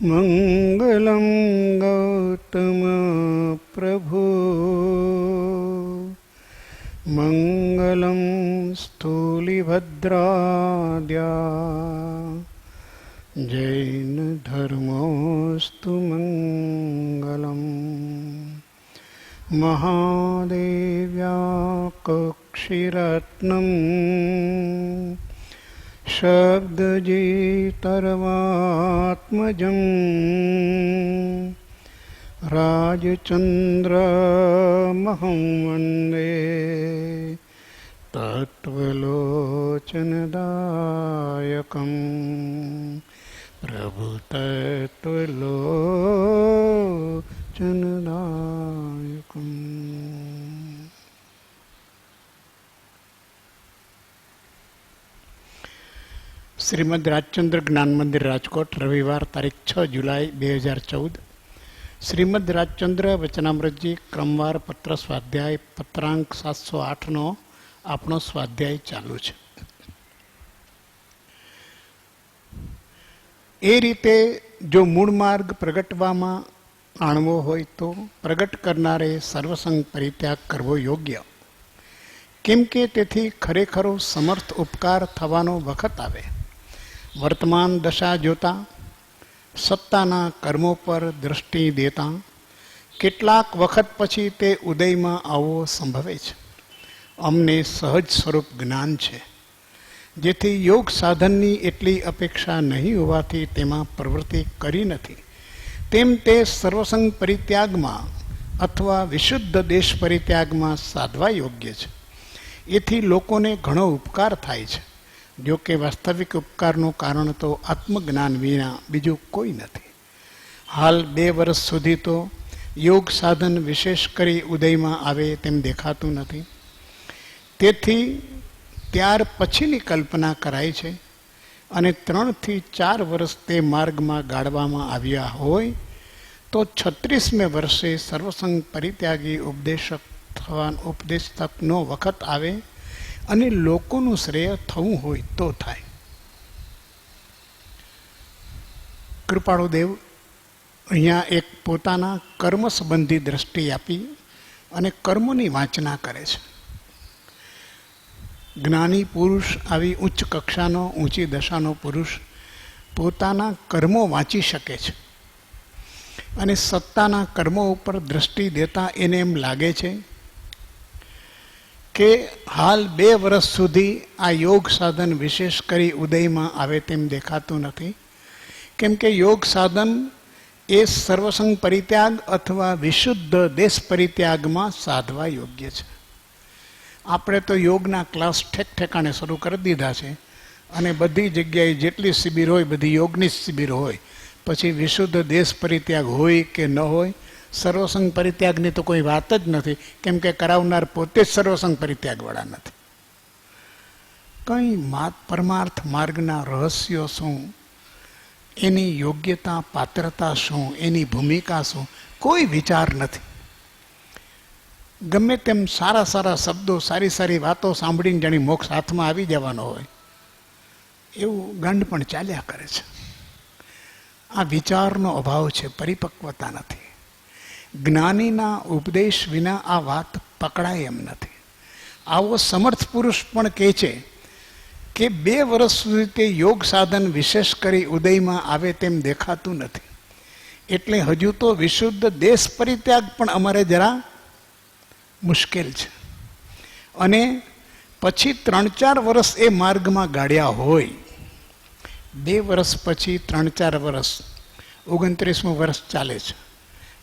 મંગલં ગૌતમ પ્રભુ મંગલં સ્થૂલિભદ્રાદ્યા જૈન ધર્મોસ્તુ મંગલં મહાદેવ્યા કક્ષિરત્નં શબ્દજેતર્વાત્મજં રાજચંદ્રમહં વંદે તત્વલોચનદાયકં પ્રભુ તત્વલોચનદાયકં. શ્રીમદ રાજચંદ્ર જ્ઞાન મંદિર, રાજકોટ, રવિવાર તારીખ 6 જુલાઈ 2014. શ્રીમદ રાજચંદ્ર વચનામૃતજી ક્રમવાર પત્ર સ્વાધ્યાય પત્રાંક 708નો આપણો સ્વાધ્યાય ચાલુ છે. એ રીતે જો મૂળ માર્ગ પ્રગટવામાં આણવો હોય તો પ્રગટ કરનારે સર્વસંગ પરિત્યાગ કરવો યોગ્ય, કેમ કે તેથી ખરેખરો સમર્થ ઉપકાર થવાનો વખત આવે. વર્તમાન દશા જોતા, સત્તાના કર્મો પર દ્રષ્ટિ દેતા કેટલાક વખત પછી તે ઉદયમાં આવવો સંભવે છે. અમને સહજ સ્વરૂપ જ્ઞાન છે, જેથી યોગ સાધનની એટલી અપેક્ષા નહીં હોવાથી તેમાં પ્રવૃત્તિ કરી નથી. તેમ તે સર્વસંગ પરિત્યાગમાં અથવા વિશુદ્ધ દેશ પરિત્યાગમાં સાધવા યોગ્ય છે. એથી લોકોને ઘણો ઉપકાર થાય છે. જો કે વાસ્તવિક ઉપકારનું કારણ તો આત્મજ્ઞાન વિના બીજું કોઈ નથી. હાલ 2 વર્ષ સુધી તો યોગ સાધન વિશેષ કરી ઉદયમાં આવે તેમ દેખાતું નથી. તેથી ત્યાર પછીની કલ્પના કરાય છે અને 3 થી 4 વર્ષ તે માર્ગમાં ગાળવામાં આવ્યા હોય તો 36મે વર્ષે સર્વસંગ પરિત્યાગી ઉપદેશકનો વખત આવે અને લોકોનું શ્રેય થવું હોય તો થાય. કૃપાળુદેવ અહીંયા એક પોતાના કર્મ સંબંધી દ્રષ્ટિ આપી અને કર્મોની વાંચના કરે છે. જ્ઞાની પુરુષ, આવી ઉચ્ચ કક્ષાનો, ઊંચી દશાનો પુરુષ પોતાના કર્મો વાંચી શકે છે અને સત્તાના કર્મો ઉપર દ્રષ્ટિ દેતા એને એમ લાગે છે કે હાલ 2 વર્ષ સુધી આ યોગ સાધન વિશેષ કરી ઉદયમાં આવે તેમ દેખાતું નથી, કેમ કે યોગ સાધન એ સર્વસંગ પરિત્યાગ અથવા વિશુદ્ધ દેશ પરિત્યાગમાં સાધવા યોગ્ય છે. આપણે તો યોગના ક્લાસ ઠેકાણે શરૂ કરી દીધા છે અને બધી જગ્યાએ જેટલી શિબિર હોય બધી યોગની શિબિર હોય. પછી વિશુદ્ધ દેશ પરિત્યાગ હોય કે ન હોય, સર્વસંગ પરિત્યાગની તો કોઈ વાત જ નથી, કેમ કે કરાવનાર પોતે જ સર્વસંગ પરિત્યાગવાળા નથી. કંઈ પરમાર્થ માર્ગના રહસ્યો શું, એની યોગ્યતા પાત્રતા શું, એની ભૂમિકા શું, કોઈ વિચાર નથી. ગમે તેમ સારા સારા શબ્દો, સારી સારી વાતો સાંભળીને જાણી મોક્ષ હાથમાં આવી જવાનો હોય એવું ગંડ પણ ચાલ્યા કરે છે. આ વિચારનો અભાવ છે, પરિપક્વતા નથી. જ્ઞાનીના ઉપદેશ વિના આ વાત પકડાય એમ નથી. આવો સમર્થ પુરુષ પણ કહે છે કે 2 વર્ષ સુધી તે યોગ સાધન વિશેષ કરી ઉદયમાં આવે તેમ દેખાતું નથી, એટલે હજુ તો વિશુદ્ધ દેશ પરિત્યાગ પણ અમારે જરા મુશ્કેલ છે. અને પછી 3-4 વર્ષ એ માર્ગમાં ગાળ્યા હોય, 2 વર્ષ પછી 3-4 વર્ષ, 29મું વર્ષ ચાલે છે.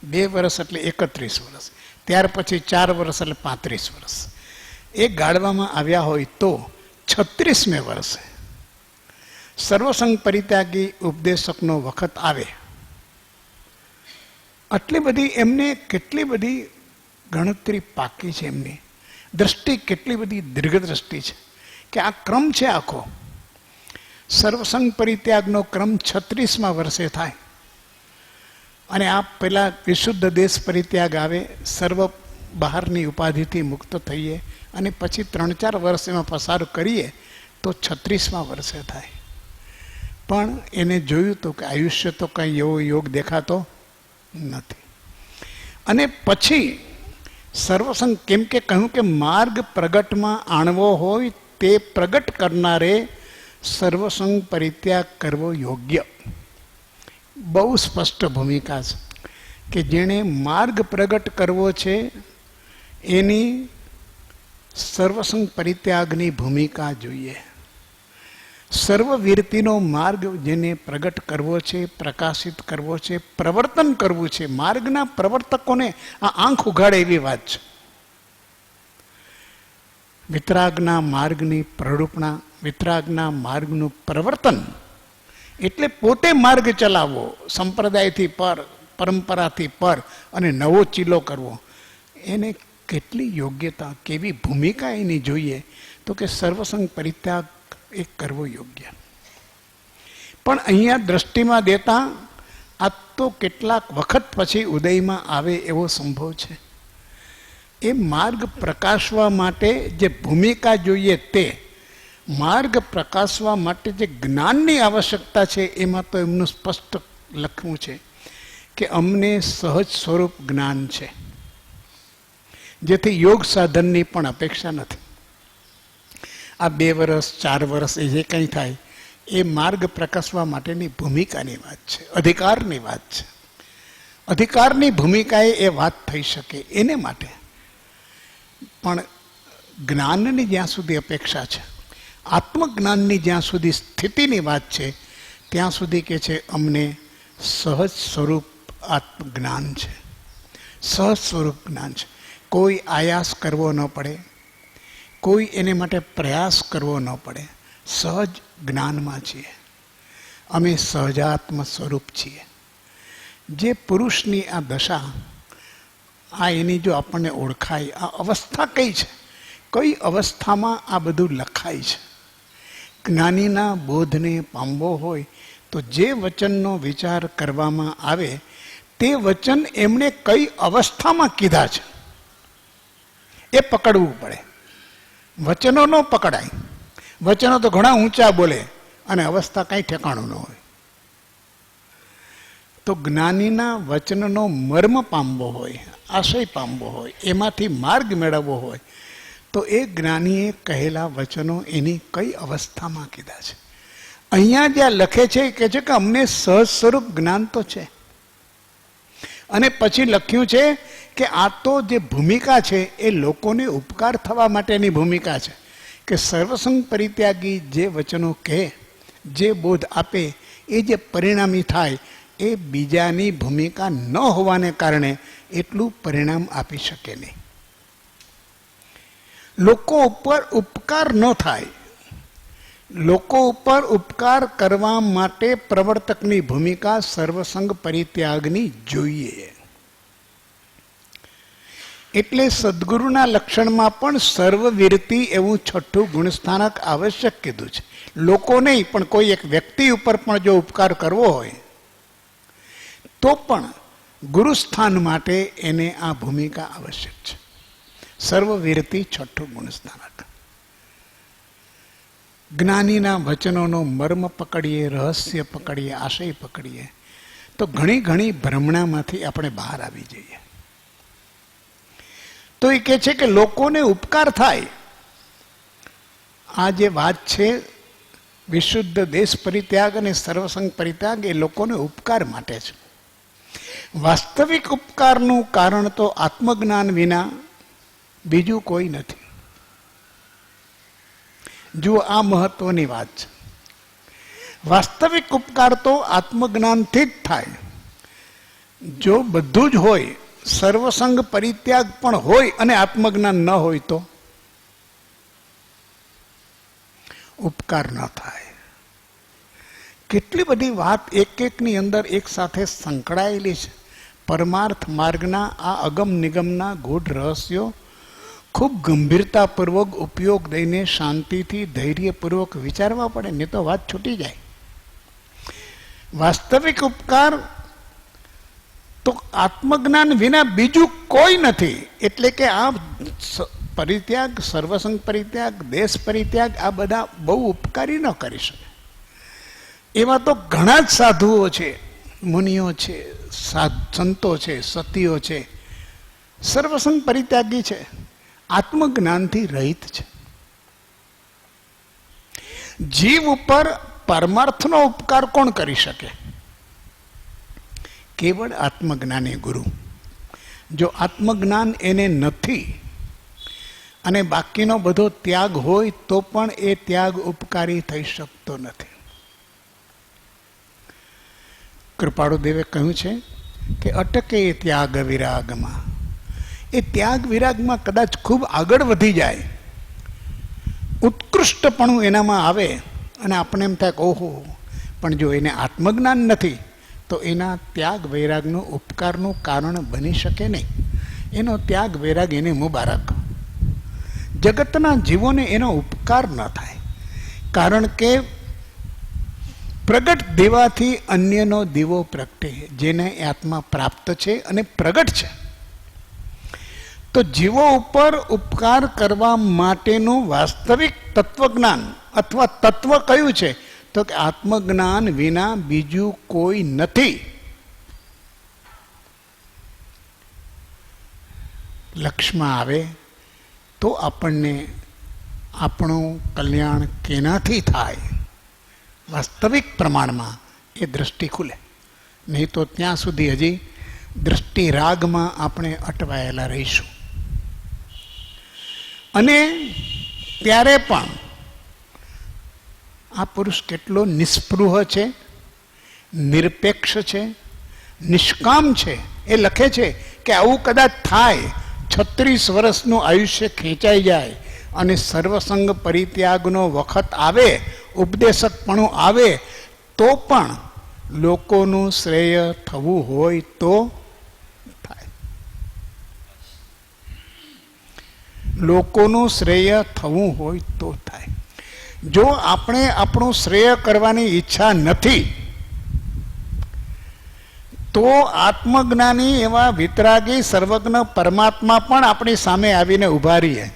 2 વર્ષ એટલે 31 વર્ષ, ત્યાર પછી 4 વર્ષ એટલે 35 વર્ષ એ ગાળવામાં આવ્યા હોય તો 36મે વર્ષે સર્વસંગ પરિત્યાગી ઉપદેશકનો વખત આવે. આટલી બધી એમને કેટલી બધી ગણતરી પાકી છે, એમની દ્રષ્ટિ કેટલી બધી દીર્ઘ દ્રષ્ટિ છે કે આ ક્રમ છે આખો. સર્વસંગ પરિત્યાગનો ક્રમ 36મા વર્ષે થાય અને આ પહેલાં વિશુદ્ધ દેશ પરિત્યાગ આવે, સર્વ બહારની ઉપાધિથી મુક્ત થઈએ અને પછી 3-4 વર્ષ એમાં પસાર કરીએ તો 36મા વર્ષે થાય. પણ એને જોયું તો કે આયુષ્ય તો કંઈ એવો યોગ દેખાતો નથી. અને પછી સર્વસંગ, કેમ કે કહ્યું કે માર્ગ પ્રગટમાં આણવો હોય તે પ્રગટ કરનારે સર્વસંગ પરિત્યાગ કરવો યોગ્ય. બહુ સ્પષ્ટ ભૂમિકા છે કે જેણે માર્ગ પ્રગટ કરવો છે એની સર્વસંગ પરિત્યાગની ભૂમિકા જોઈએ. સર્વવીરતીનો માર્ગ જેને પ્રગટ કરવો છે, પ્રકાશિત કરવો છે, પ્રવર્તન કરવું છે, માર્ગના પ્રવર્તકોને આ આંખ ઉઘાડે એવી વાત છે. વિતરાગના માર્ગની પ્રરૂપણા, વિતરાગના માર્ગનું પ્રવર્તન એટલે પોતે માર્ગ ચલાવવો, સંપ્રદાયથી પર, પરંપરાથી પર અને નવો ચીલો કરવો. એને કેટલી યોગ્યતા, કેવી ભૂમિકા એની જોઈએ તો કે સર્વસંગ પરિત્યાગ એ કરવો યોગ્ય. પણ અહીંયા દ્રષ્ટિમાં દેતા આ તો કેટલાક વખત પછી ઉદયમાં આવે એવો સંભવ છે. એ માર્ગ પ્રકાશવા માટે જે ભૂમિકા જોઈએ તે માર્ગ પ્રકાશવા માટે જે જ્ઞાનની આવશ્યકતા છે એમાં તો એમનું સ્પષ્ટ લખવું છે કે અમને સહજ સ્વરૂપ જ્ઞાન છે, જેથી યોગ સાધનની પણ અપેક્ષા નથી. આ 2 વર્ષ 4 વર્ષ એ જે કંઈ થાય એ માર્ગ પ્રકાશવા માટેની ભૂમિકાની વાત છે, અધિકારની વાત છે. અધિકારની ભૂમિકાએ એ વાત થઈ શકે એને માટે. પણ જ્ઞાનની જ્યાં સુધી અપેક્ષા છે, આત્મજ્ઞાનની જ્યાં સુધી સ્થિતિની વાત છે ત્યાં સુધી કે છે અમને સહજ સ્વરૂપ આત્મજ્ઞાન છે, સહજ સ્વરૂપ જ્ઞાન છે. કોઈ આયાસ કરવો ન પડે, કોઈ એને માટે પ્રયાસ કરવો ન પડે. સહજ જ્ઞાનમાં છીએ અમે, સહજાત્મ સ્વરૂપ છીએ. જે પુરુષની આ દશા, આ એની જો આપણને ઓળખાય, આ અવસ્થા કઈ છે, કઈ અવસ્થામાં આ બધું લખાય છે. જ્ઞાનીના બોધને પામવો હોય તો જે વચનનો વિચાર કરવામાં આવે તે વચન એમણે કઈ અવસ્થામાં કીધા છે એ પકડવું પડે. વચનો ન પકડાય. વચનો તો ઘણા ઊંચા બોલે અને અવસ્થા કંઈ ઠેકાણું ન હોય. તો જ્ઞાનીના વચનનો મર્મ પામવો હોય, આશય પામવો હોય, એમાંથી માર્ગ મેળવવો હોય તો એ જ્ઞાનીએ કહેલા વચનો એની કઈ અવસ્થામાં કીધા છે. અહીંયા જ્યાં લખે છે કે છે કે અમને સહજ સ્વરૂપ જ્ઞાન તો છે. અને પછી લખ્યું છે કે આ તો જે ભૂમિકા છે એ લોકોને ઉપકાર થવા માટેની ભૂમિકા છે. કે સર્વસંગ પરિત્યાગી જે વચનો કહે, જે બોધ આપે, એ જે પરિણામી થાય એ બીજાની ભૂમિકા ન હોવાને કારણે એટલું પરિણામ આપી શકે નહીં. લોકો ઉપર ઉપકાર ન થાય. લોકો ઉપર ઉપકાર કરવા માટે પ્રવર્તકની ભૂમિકા સર્વસંગ પરિત્યાગની જોઈએ. એટલે સદગુરુના લક્ષણમાં પણ સર્વવીરતી એવું 6થું ગુણસ્થાનક આવશ્યક કીધું છે. લોકો નહીં પણ કોઈ એક વ્યક્તિ ઉપર પણ જો ઉપકાર કરવો હોય તો પણ ગુરુસ્થાન માટે એને આ ભૂમિકા આવશ્યક છે. સર્વવીરતી 6થું ગુણસ્થાનક. જ્ઞાનીના વચનોનો મર્મ પકડીએ, રહસ્ય પકડીએ, આશય પકડીએ તો ઘણી ઘણી ભ્રમણામાંથી આપણે બહાર આવી જઈએ. તો એ કહે છે કે લોકોને ઉપકાર થાય. આ જે વાત છે વિશુદ્ધ દેશ પરિત્યાગ અને સર્વસંગ પરિત્યાગ એ લોકોને ઉપકાર માટે છે. વાસ્તવિક ઉપકારનું કારણ તો આત્મજ્ઞાન વિના બીજું કોઈ નથી. જુઓ, આ મહત્વની વાત છે. વાસ્તવિક ઉપકાર તો આત્મજ્ઞાનથી જ થાય. જો બધું જ હોય, સર્વસંગ પરિત્યાગ પણ હોય અને આત્મજ્ઞાન ન હોય તો ઉપકાર ન થાય. કેટલી બધી વાત એક એકની અંદર એક સાથે સંકળાયેલી છે. પરમાર્થ માર્ગના આ અગમ નિગમના ગૂઢ રહસ્યો ખૂબ ગંભીરતાપૂર્વક ઉપયોગ દઈને શાંતિથી ધૈર્યપૂર્વક વિચારવા પડે, નહીં તો વાત છૂટી જાય. વાસ્તવિક ઉપકાર તો આત્મજ્ઞાન વિના બીજું કોઈ નથી. એટલે કે આ પરિત્યાગ, સર્વસંગ પરિત્યાગ, દેશ પરિત્યાગ આ બધા બહુ ઉપકારી ન કરી શકે. એવા તો ઘણા જ સાધુઓ છે, મુનિઓ છે, સંતો છે, સતીઓ છે, સર્વસંગ પરિત્યાગી છે, આત્મજ્ઞાનથી રહિત છે. જીવ ઉપર પરમાર્થનો ઉપકાર કોણ કરી શકે? કેવળ આત્મજ્ઞાની ગુરુ. જો આત્મજ્ઞાન એને નથી અને બાકીનો બધો ત્યાગ હોય તો પણ એ ત્યાગ ઉપકારી થઈ શકતો નથી. કૃપાળુદેવે કહ્યું છે કે અટકે ત્યાગ વિરાગમાં. એ ત્યાગ વિરાગમાં કદાચ ખૂબ આગળ વધી જાય, ઉત્કૃષ્ટપણું એનામાં આવે અને આપણે એમ થાય કે ઓહો, પણ જો એને આત્મજ્ઞાન નથી તો એના ત્યાગ વૈરાગનો ઉપકારનું કારણ બની શકે નહીં. એનો ત્યાગ વૈરાગ એને મુબારક. જગતના જીવોને એનો ઉપકાર ન થાય, કારણ કે પ્રગટ દેવાથી અન્યનો દીવો પ્રગટે, જેને આત્મા પ્રાપ્ત છે અને પ્રગટ છે. તો જીવો ઉપર ઉપકાર કરવા માટેનું વાસ્તવિક તત્વજ્ઞાન અથવા તત્વ કયું છે? તો કે આત્મજ્ઞાન વિના બીજું કોઈ નથી. લક્ષ્યમાં આવે તો આપણને આપણું કલ્યાણ કેનાથી થાય, વાસ્તવિક પ્રમાણમાં એ દ્રષ્ટિ ખુલે. નહીં તો ત્યાં સુધી હજી દ્રષ્ટિ રાગમાં આપણે અટવાયેલા રહીશું. અને ત્યારે પણ આ પુરુષ કેટલો નિસ્પૃહ છે, નિરપેક્ષ છે, નિષ્કામ છે. એ લખે છે કે આવું કદાચ થાય, 36 વર્ષનું આયુષ્ય ખેંચાઈ જાય અને સર્વસંગ પરિત્યાગનો વખત આવે, ઉપદેશકપણું આવે, તો પણ લોકોનું શ્રેય થવું હોય તો થાય. લોકોનું શ્રેય થવું હોય તો થાય. જો આપણે આપણું શ્રેય કરવાની ઈચ્છા નથી તો આત્મજ્ઞાની એવા વિતરાગી સર્વજ્ઞ પરમાત્મા પણ આપણી સામે આવીને ઊભા રહીએ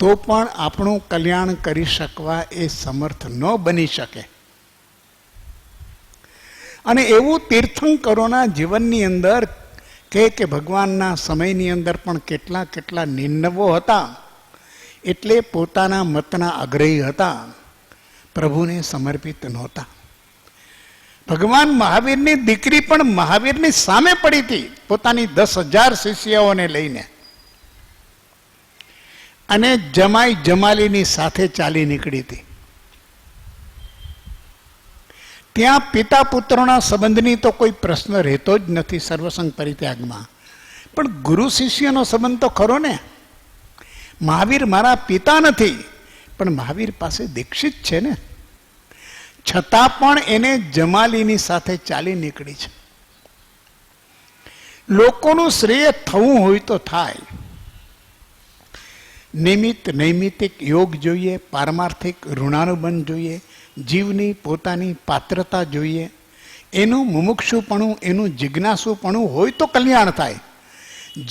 તો પણ આપણું કલ્યાણ કરી શકવા એ સમર્થ ન બની શકે. અને એવું તીર્થંકરોના જીવનની અંદર કે ભગવાનના સમયની અંદર પણ કેટલા કેટલા નિર્ણવો હતા, એટલે પોતાના મતના આગ્રહી હતા, પ્રભુને સમર્પિત નહોતા. ભગવાન મહાવીરની દીકરી પણ મહાવીરની સામે પડી હતી, પોતાની 10,000 શિષ્યોને લઈને, અને જમાઈ જમાલીની સાથે ચાલી નીકળી હતી. ત્યાં પિતા પુત્રોના સંબંધની તો કોઈ પ્રશ્ન રહેતો જ નથી સર્વસંગ પરિત્યાગમાં, પણ ગુરુ શિષ્યનો સંબંધ તો ખરો ને. મહાવીર મારા પિતા નથી, પણ મહાવીર પાસે દીક્ષિત છે ને, છતાં પણ એને જમાલીની સાથે ચાલી નીકળી છે. લોકોનું શ્રેય થવું હોય તો થાય. નિમિત્ત નૈમિતિક યોગ જોઈએ, પારમાર્થિક ઋણાનુબંધ જોઈએ, જીવની પોતાની પાત્રતા જોઈએ, એનું મુમુક્ષુપણું, એનું જિજ્ઞાસુપણું હોય તો કલ્યાણ થાય.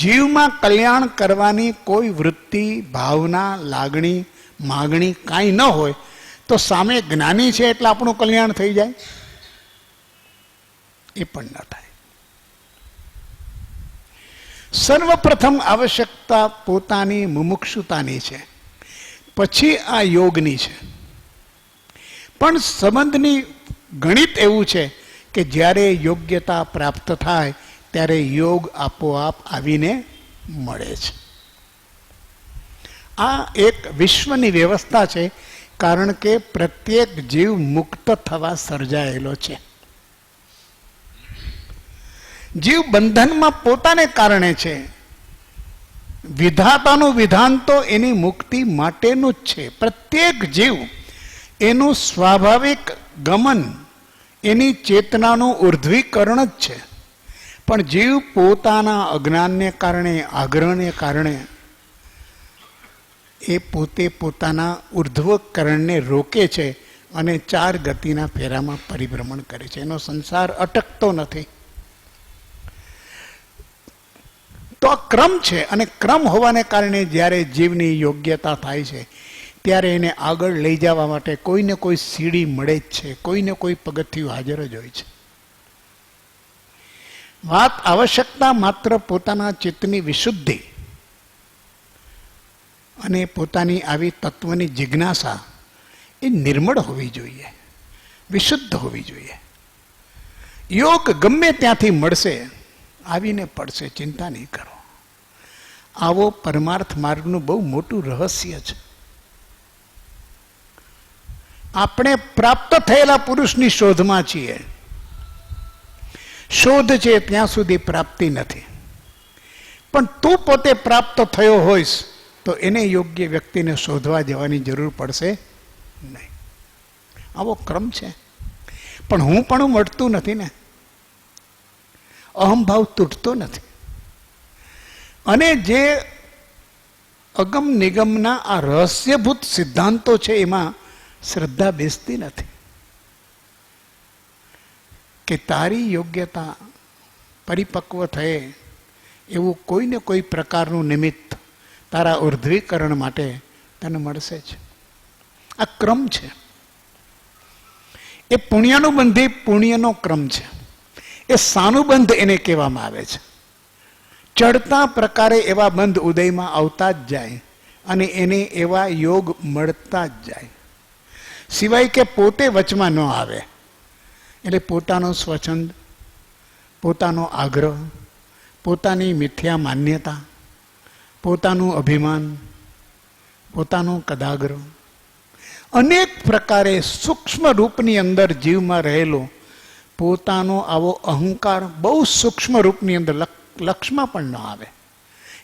જીવમાં કલ્યાણ કરવાની કોઈ વૃત્તિ, ભાવના, લાગણી, માગણી કાંઈ ન હોય તો સામે જ્ઞાની છે એટલે આપણું કલ્યાણ થઈ જાય, એ પણ ન થાય. સર્વપ્રથમ આવશ્યકતા પોતાની મુમુક્ષુતાની છે, પછી આ યોગની છે. પણ સંબંધની ગણિત એવું છે કે જ્યારે યોગ્યતા પ્રાપ્ત થાય ત્યારે યોગ આપોઆપ આવીને મળે છે. આ એક વિશ્વની વ્યવસ્થા છે, કારણ કે પ્રત્યેક જીવ મુક્ત થવા સર્જાયેલો છે. જીવ બંધનમાં પોતાને કારણે છે. વિધાતાનું વિધાન તો એની મુક્તિ માટેનું જ છે. પ્રત્યેક જીવ એનું સ્વાભાવિક ગમન, એની ચેતનાનું ઉર્ધ્વીકરણ જ છે. પણ જીવ પોતાના અજ્ઞાનને કારણે, આગ્રહને કારણે એ પોતે પોતાના ઉર્ધ્વકરણને રોકે છે અને 4 ગતિના ફેરામાં પરિભ્રમણ કરે છે. એનો સંસાર અટકતો નથી. તો આ ક્રમ છે, અને ક્રમ હોવાને કારણે જ્યારે જીવની યોગ્યતા થાય છે ત્યારે એને આગળ લઈ જવા માટે કોઈને કોઈ સીડી મળે જ છે, કોઈને કોઈ પગથિયું હાજર જ હોય છે. વાત આવશ્યકતા માત્ર પોતાના ચિત્તની વિશુદ્ધિ અને પોતાની આવી તત્વની જિજ્ઞાસા એ નિર્મળ હોવી જોઈએ, વિશુદ્ધ હોવી જોઈએ. યોગ ગમે ત્યાંથી મળશે, આવીને પડશે, ચિંતા નહીં કરો. આવો પરમાર્થ માર્ગનું બહુ મોટું રહસ્ય છે. આપણે પ્રાપ્ત થયેલા પુરુષની શોધમાં છીએ. શોધ છે ત્યાં સુધી પ્રાપ્તિ નથી. પણ તું પોતે પ્રાપ્ત થયો હોઈશ તો એને યોગ્ય વ્યક્તિને શોધવા જવાની જરૂર પડશે નહીં. આવો ક્રમ છે. પણ હું પણ મળતું નથી ને, અહંભાવ તૂટતો નથી. અને જે અગમ નિગમના આ રહસ્યભૂત સિદ્ધાંતો છે એમાં શ્રદ્ધા બેસતી નથી કે તારી યોગ્યતા પરિપક્વ થયે એવું કોઈને કોઈ પ્રકારનું નિમિત્ત તારા ઉર્ધ્વીકરણ માટે તને મળશે જ. આ ક્રમ છે. એ પુણ્યાનુબંધી પુણ્યનો ક્રમ છે. એ સાનુબંધ એને કહેવામાં આવે છે. ચડતા પ્રકારે એવા બંધ ઉદયમાં આવતા જ જાય અને એને એવા યોગ મળતા જ જાય, સિવાય કે પોતે વચમાં ન આવે. એટલે પોતાનો સ્વચ્છંદ, પોતાનો આગ્રહ, પોતાની મિથ્યા માન્યતા, પોતાનું અભિમાન, પોતાનો કદાગ્રહ, અનેક પ્રકારે સૂક્ષ્મ રૂપની અંદર જીવમાં રહેલો પોતાનો આવો અહંકાર બહુ સૂક્ષ્મ રૂપની અંદર લક્ષમાં પણ ન આવે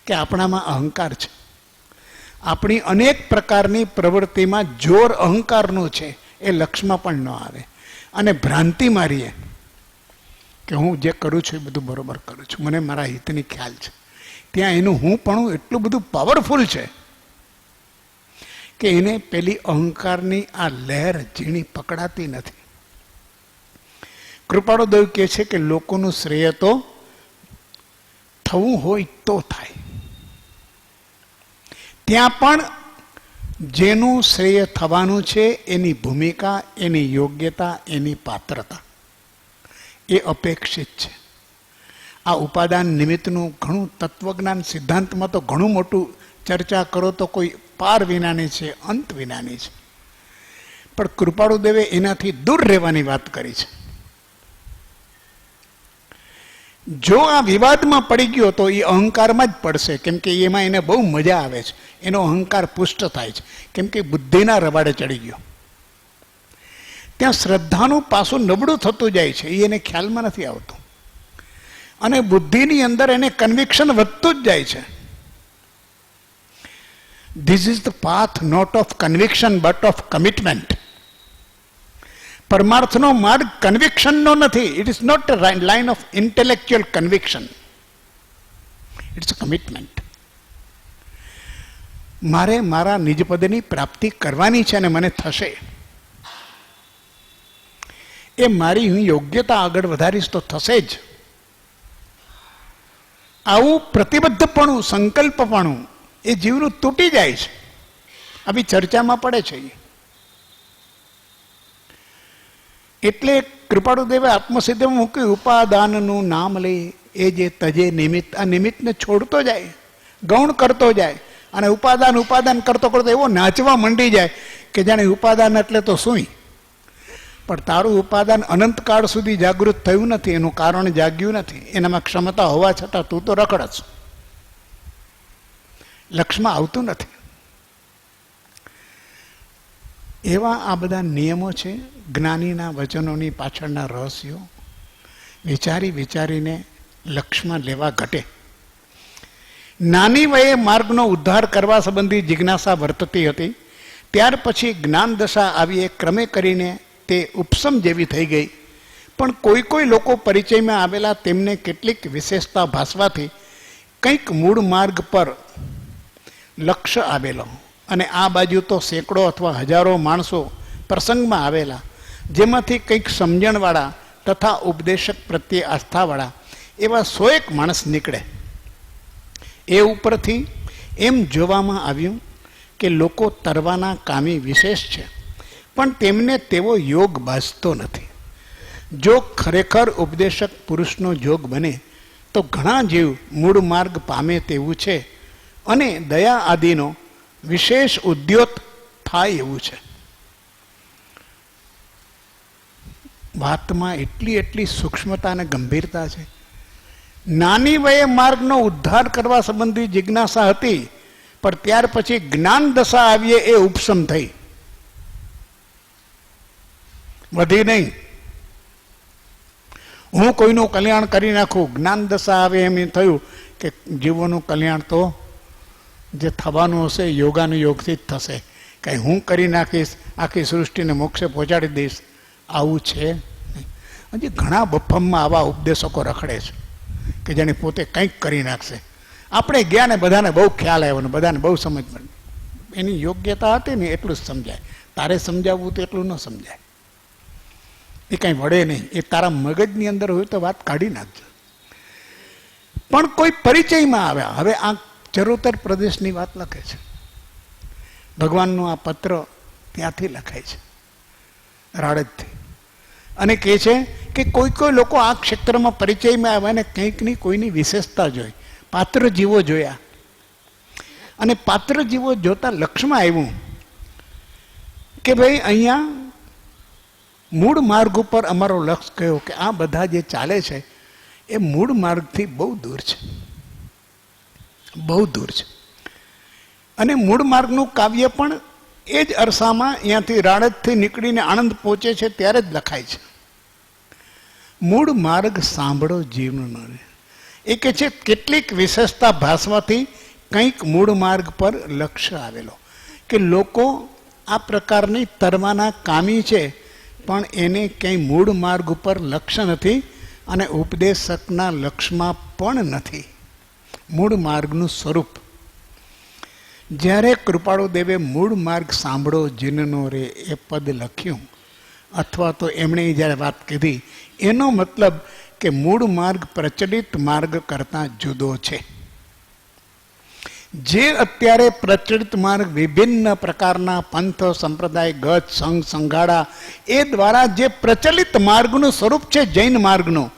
કે આપણામાં અહંકાર છે. આપણી અનેક પ્રકારની પ્રવૃત્તિમાં જોર અહંકારનું છે, એ લક્ષમાં પણ ન આવે. અને ભ્રાંતિ મારીએ કે હું જે કરું છું એ બધું બરોબર કરું છું, મને મારા હિતની ખ્યાલ છે. ત્યાં એનું હું પણ એટલું બધું પાવરફુલ છે કે એને પેલી અહંકારની આ લહેર ઝીણી પકડાતી નથી. કૃપાળુ દેવ કહે છે કે લોકોનું શ્રેય તો થવું હોય તો થાય. ત્યાં પણ જેનું શ્રેય થવાનું છે એની ભૂમિકા, એની યોગ્યતા, એની પાત્રતા એ અપેક્ષિત છે. આ ઉપાદાન નિમિત્તનું ઘણું તત્વજ્ઞાન સિદ્ધાંતમાં તો ઘણું મોટું ચર્ચા કરો તો કોઈ પાર વિનાની છે, અંત વિનાની છે. પણ કૃપાળુ દેવે એનાથી દૂર રહેવાની વાત કરી છે. જો આ વિવાદમાં પડી ગયો તો એ અહંકારમાં જ પડશે, કેમ કે એમાં એને બહુ મજા આવે છે. એનો અહંકાર પુષ્ટ થાય છે, કેમ કે બુદ્ધિના રવાડે ચડી ગયો. ત્યાં શ્રદ્ધાનું પાસું નબળું થતું જાય છે, એ એને ખ્યાલમાં નથી આવતું. અને બુદ્ધિની અંદર એને કન્વિક્શન વધતું જ જાય છે. This is the path not of conviction but of commitment. પરમાર્થનો માર્ગ કન્વિક્શનનો નથી. It is not a line of intellectual conviction, it's a commitment. મારે મારા નિજપદની પ્રાપ્તિ કરવાની છે અને મને થશે. એ મારી હું યોગ્યતા આગળ વધારીશ તો થશે જ. આવું પ્રતિબદ્ધપણું, સંકલ્પપણું એ જીવનું તૂટી જાય છે. આવી ચર્ચામાં પડે છે. એટલે કૃપાળુ દેવે આત્મસિદ્ધમાં મૂક્યું, ઉપાદાનનું નામ લઈ એ જે તજે નિમિત્ત. આ નિમિત્તને છોડતો જાય, ગૌણ કરતો જાય અને ઉપાદાન ઉપાદાન કરતો કરતો એવો નાચવા માંડી જાય કે જાણે ઉપાદાન એટલે તો શું. પણ તારું ઉપાદાન અનંતકાળ સુધી જાગૃત થયું નથી, એનું કારણ જાગ્યું નથી. એનામાં ક્ષમતા હોવા છતાં તું તો રખડસ, લક્ષમાં આવતું નથી. એવા આ બધા નિયમો છે. જ્ઞાનીના વચનોની પાછળના રહસ્યો વિચારી વિચારીને લક્ષમાં લેવા ઘટે. નાની વયે માર્ગનો ઉદ્ધાર કરવા સંબંધી જિજ્ઞાસા વર્તતી હતી. ત્યાર પછી જ્ઞાન દશા આવી, એ ક્રમે કરીને તે ઉપસમ જેવી થઈ ગઈ. પણ કોઈ કોઈ લોકો પરિચયમાં આવેલા તેમને કેટલીક વિશેષતા ભાસવાથી કંઈક મૂળ માર્ગ પર લક્ષ્ય આવેલો. અને આ બાજુ તો સેંકડો અથવા હજારો માણસો પ્રસંગમાં આવેલા, જેમાંથી કંઈક સમજણવાળા તથા ઉપદેશક પ્રત્યે આસ્થાવાળા એવા 100 માણસ નીકળે. એ ઉપરથી એમ જોવામાં આવ્યું કે લોકો તરવાના કામી વિશેષ છે, પણ તેમને તેવો યોગ બાજતો નથી. જો ખરેખર ઉપદેશક પુરુષનો યોગ બને તો ઘણા જીવ મૂળ માર્ગ પામે તેવું છે અને દયા આદિનો વિશેષ ઉદ્યોત થાય એવું છે. વાતમાં એટલી સૂક્ષ્મતા અને ગંભીરતા છે. નાની વયે માર્ગનો ઉદ્ધાર કરવા સંબંધી જિજ્ઞાસા હતી, પણ ત્યાર પછી જ્ઞાન દશા આવીએ એ ઉપશમ થઈ, વધી નહીં. હું કોઈનું કલ્યાણ કરી નાખું, જ્ઞાન દશા આવે એમ થયું કે જીવોનું કલ્યાણ તો જે થવાનું હશે યોગાનુયોગથી જ થશે. કંઈ હું કરી નાખીશ, આખી સૃષ્ટિને મોક્ષે પહોંચાડી દઈશ, આવું છે નહીં. હજી ઘણા બફમમાં આવા ઉપદેશકો રખડે છે કે જેને પોતે કંઈક કરી નાખશે. આપણે ગયા ને બધાને બહુ ખ્યાલ આવ્યો ને બધાને બહુ સમજ પડી. એની યોગ્યતા હતી ને એટલું જ સમજાય. તારે સમજાવવું તો એટલું ન સમજાય. એ કંઈ વળે નહીં. એ તારા મગજની અંદર હોય તો વાત કાઢી નાખજો. પણ કોઈ પરિચયમાં આવ્યા. હવે આ ચરોતર પ્રદેશની વાત લખે છે. ભગવાનનો આ પત્ર ત્યાંથી લખાય છે, રાડજથી. અને કહે છે કે કોઈ લોકો આ ક્ષેત્રમાં પરિચયમાં આવ્યા ને કંઈકની કોઈની વિશેષતા જોઈ, પાત્ર જીવો જોયા. અને પાત્ર જીવો જોતા લક્ષ્યમાં આવ્યું કે ભાઈ અહીંયા મૂળ માર્ગ ઉપર અમારો લક્ષ્ય કયો કે આ બધા જે ચાલે છે એ મૂળ માર્ગથી બહુ દૂર છે, બહુ દૂર છે. અને મૂળ માર્ગનું કાવ્ય પણ એ જ અરસામાં અહીંયાથી રાડજથી નીકળીને આણંદ પહોંચે છે ત્યારે જ લખાય છે. મૂળ માર્ગ સાંભળો જીવનો. એ કે છે કેટલીક વિશેષતા ભાસવાથી કંઈક મૂળ માર્ગ પર લક્ષ્ય આવેલો, કે લોકો આ પ્રકારની તરવાના કામી છે પણ એને ક્યાંય મૂળ માર્ગ ઉપર લક્ષ્ય નથી અને ઉપદેશકના લક્ષ્યમાં પણ નથી. મૂળ માર્ગનું સ્વરૂપ. જ્યારે કૃપાળુ દેવે મૂળ માર્ગ સાંભળો જીનનો રે એ પદ લખ્યું, અથવા તો એમણે જ્યારે વાત કીધી, એનો મતલબ કે મૂળ માર્ગ પ્રચલિત માર્ગ કરતાં જુદો છે. જે અત્યારે પ્રચલિત માર્ગ વિભિન્ન પ્રકારના પંથ, સંપ્રદાય, ગત, સંઘ, સંઘાડા એ દ્વારા જે પ્રચલિત માર્ગનું સ્વરૂપ છે જૈન માર્ગનું,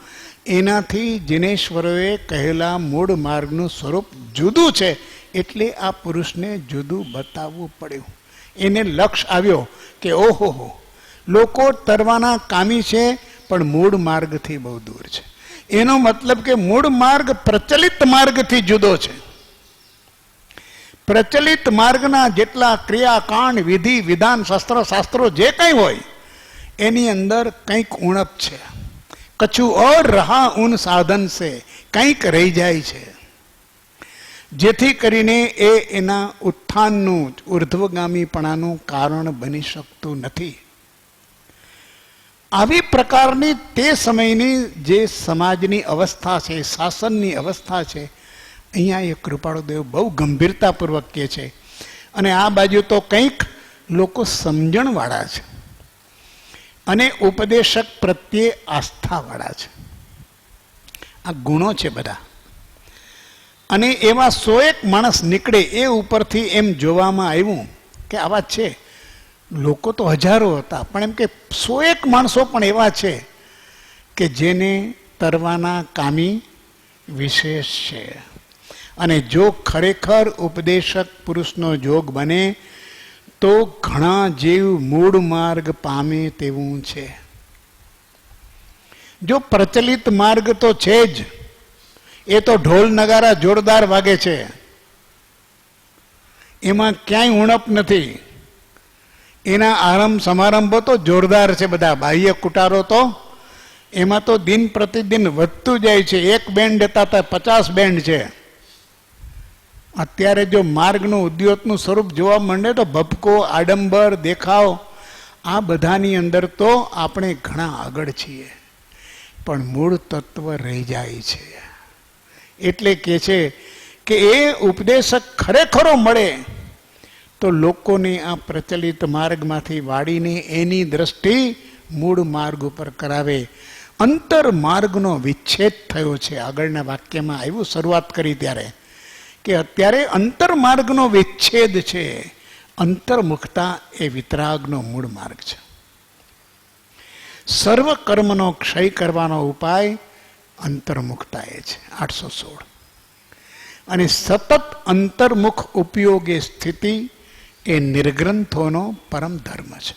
એનાથી જિનેશ્વરોએ કહેલા મૂળ માર્ગનું સ્વરૂપ જુદું છે. એટલે આ પુરુષને જુદું બતાવવું પડ્યું. એને લક્ષ્ય આવ્યો કે ઓહો, લોકો તરવાના કામી છે પણ મૂળ માર્ગથી બહુ દૂર છે. એનો મતલબ કે મૂળ માર્ગ પ્રચલિત માર્ગથી જુદો છે. પ્રચલિત માર્ગના જેટલા ક્રિયાકાંડ, વિધિ, વિધાન, શાસ્ત્રો જે કંઈ હોય એની અંદર કંઈક ઉણપ છે. કછું ઓર રહા ઉન સાધન સે, કંઈક રહી જાય છે, જેથી કરીને એ એના ઉત્થાનનું, ઉર્ધ્વગામીપણાનું કારણ બની શકતું નથી. આવી પ્રકારની તે સમયની જે સમાજની અવસ્થા છે, શાસનની અવસ્થા છે, અહીંયા એ કૃપાળુદેવ બહુ ગંભીરતાપૂર્વક કહે છે. અને આ બાજુ તો કંઈક લોકો સમજણવાળા છે અને ઉપદેશક પ્રત્યે આસ્થાવાળા છે. આ ગુણો છે બધા. અને એવા 101 માણસ નીકળે એ ઉપરથી એમ જોવામાં આવ્યું કે આવા છે. લોકો તો હજારો હતા, પણ એમ કે 101 માણસો પણ એવા છે કે જેને તરવાના કામી વિશેષ છે. અને જો ખરેખર ઉપદેશક પુરુષનો જોગ બને તો ઘણા જીવ મૂળ માર્ગ પામે તેવું છે. જો પ્રચલિત માર્ગ તો છે જ, એ તો ઢોલ નગારા જોરદાર વાગે છે, એમાં ક્યાંય ઉણપ નથી. એના આરંભ સમારંભો તો જોરદાર છે બધા. બાહ્ય કુટારો તો એમાં તો દિન પ્રતિદિન વધતું જાય છે. એક બેન્ડ હતા તો 50 બેન્ડ છે. અત્યારે જો માર્ગનું, ઉદ્યોતનું સ્વરૂપ જોવા માંડે તો ભપકો, આડંબર, દેખાવ, આ બધાની અંદર તો આપણે ઘણા આગળ છીએ, પણ મૂળ તત્વ રહી જાય છે. એટલે કે છે કે એ ઉપદેશક ખરેખરો મળે તો લોકોને આ પ્રચલિત માર્ગમાંથી વાળીને એની દ્રષ્ટિ મૂળ માર્ગ ઉપર કરાવે. અંતર માર્ગનો વિચ્છેદ થયો છે. આગળના વાક્યમાં આવ્યું, શરૂઆત કરી ત્યારે, કે અત્યારે અંતર માર્ગનો વિચ્છેદ છે. અંતર્મુખતા એ વિતરાગનો મૂળ માર્ગ છે. સર્વ કર્મનો ક્ષય કરવાનો ઉપાય અંતર્મુખતા એ છે. 816. અને સતત અંતર્મુખ ઉપયોગે સ્થિતિ એ નિર્ગ્રંથોનો પરમ ધર્મ છે.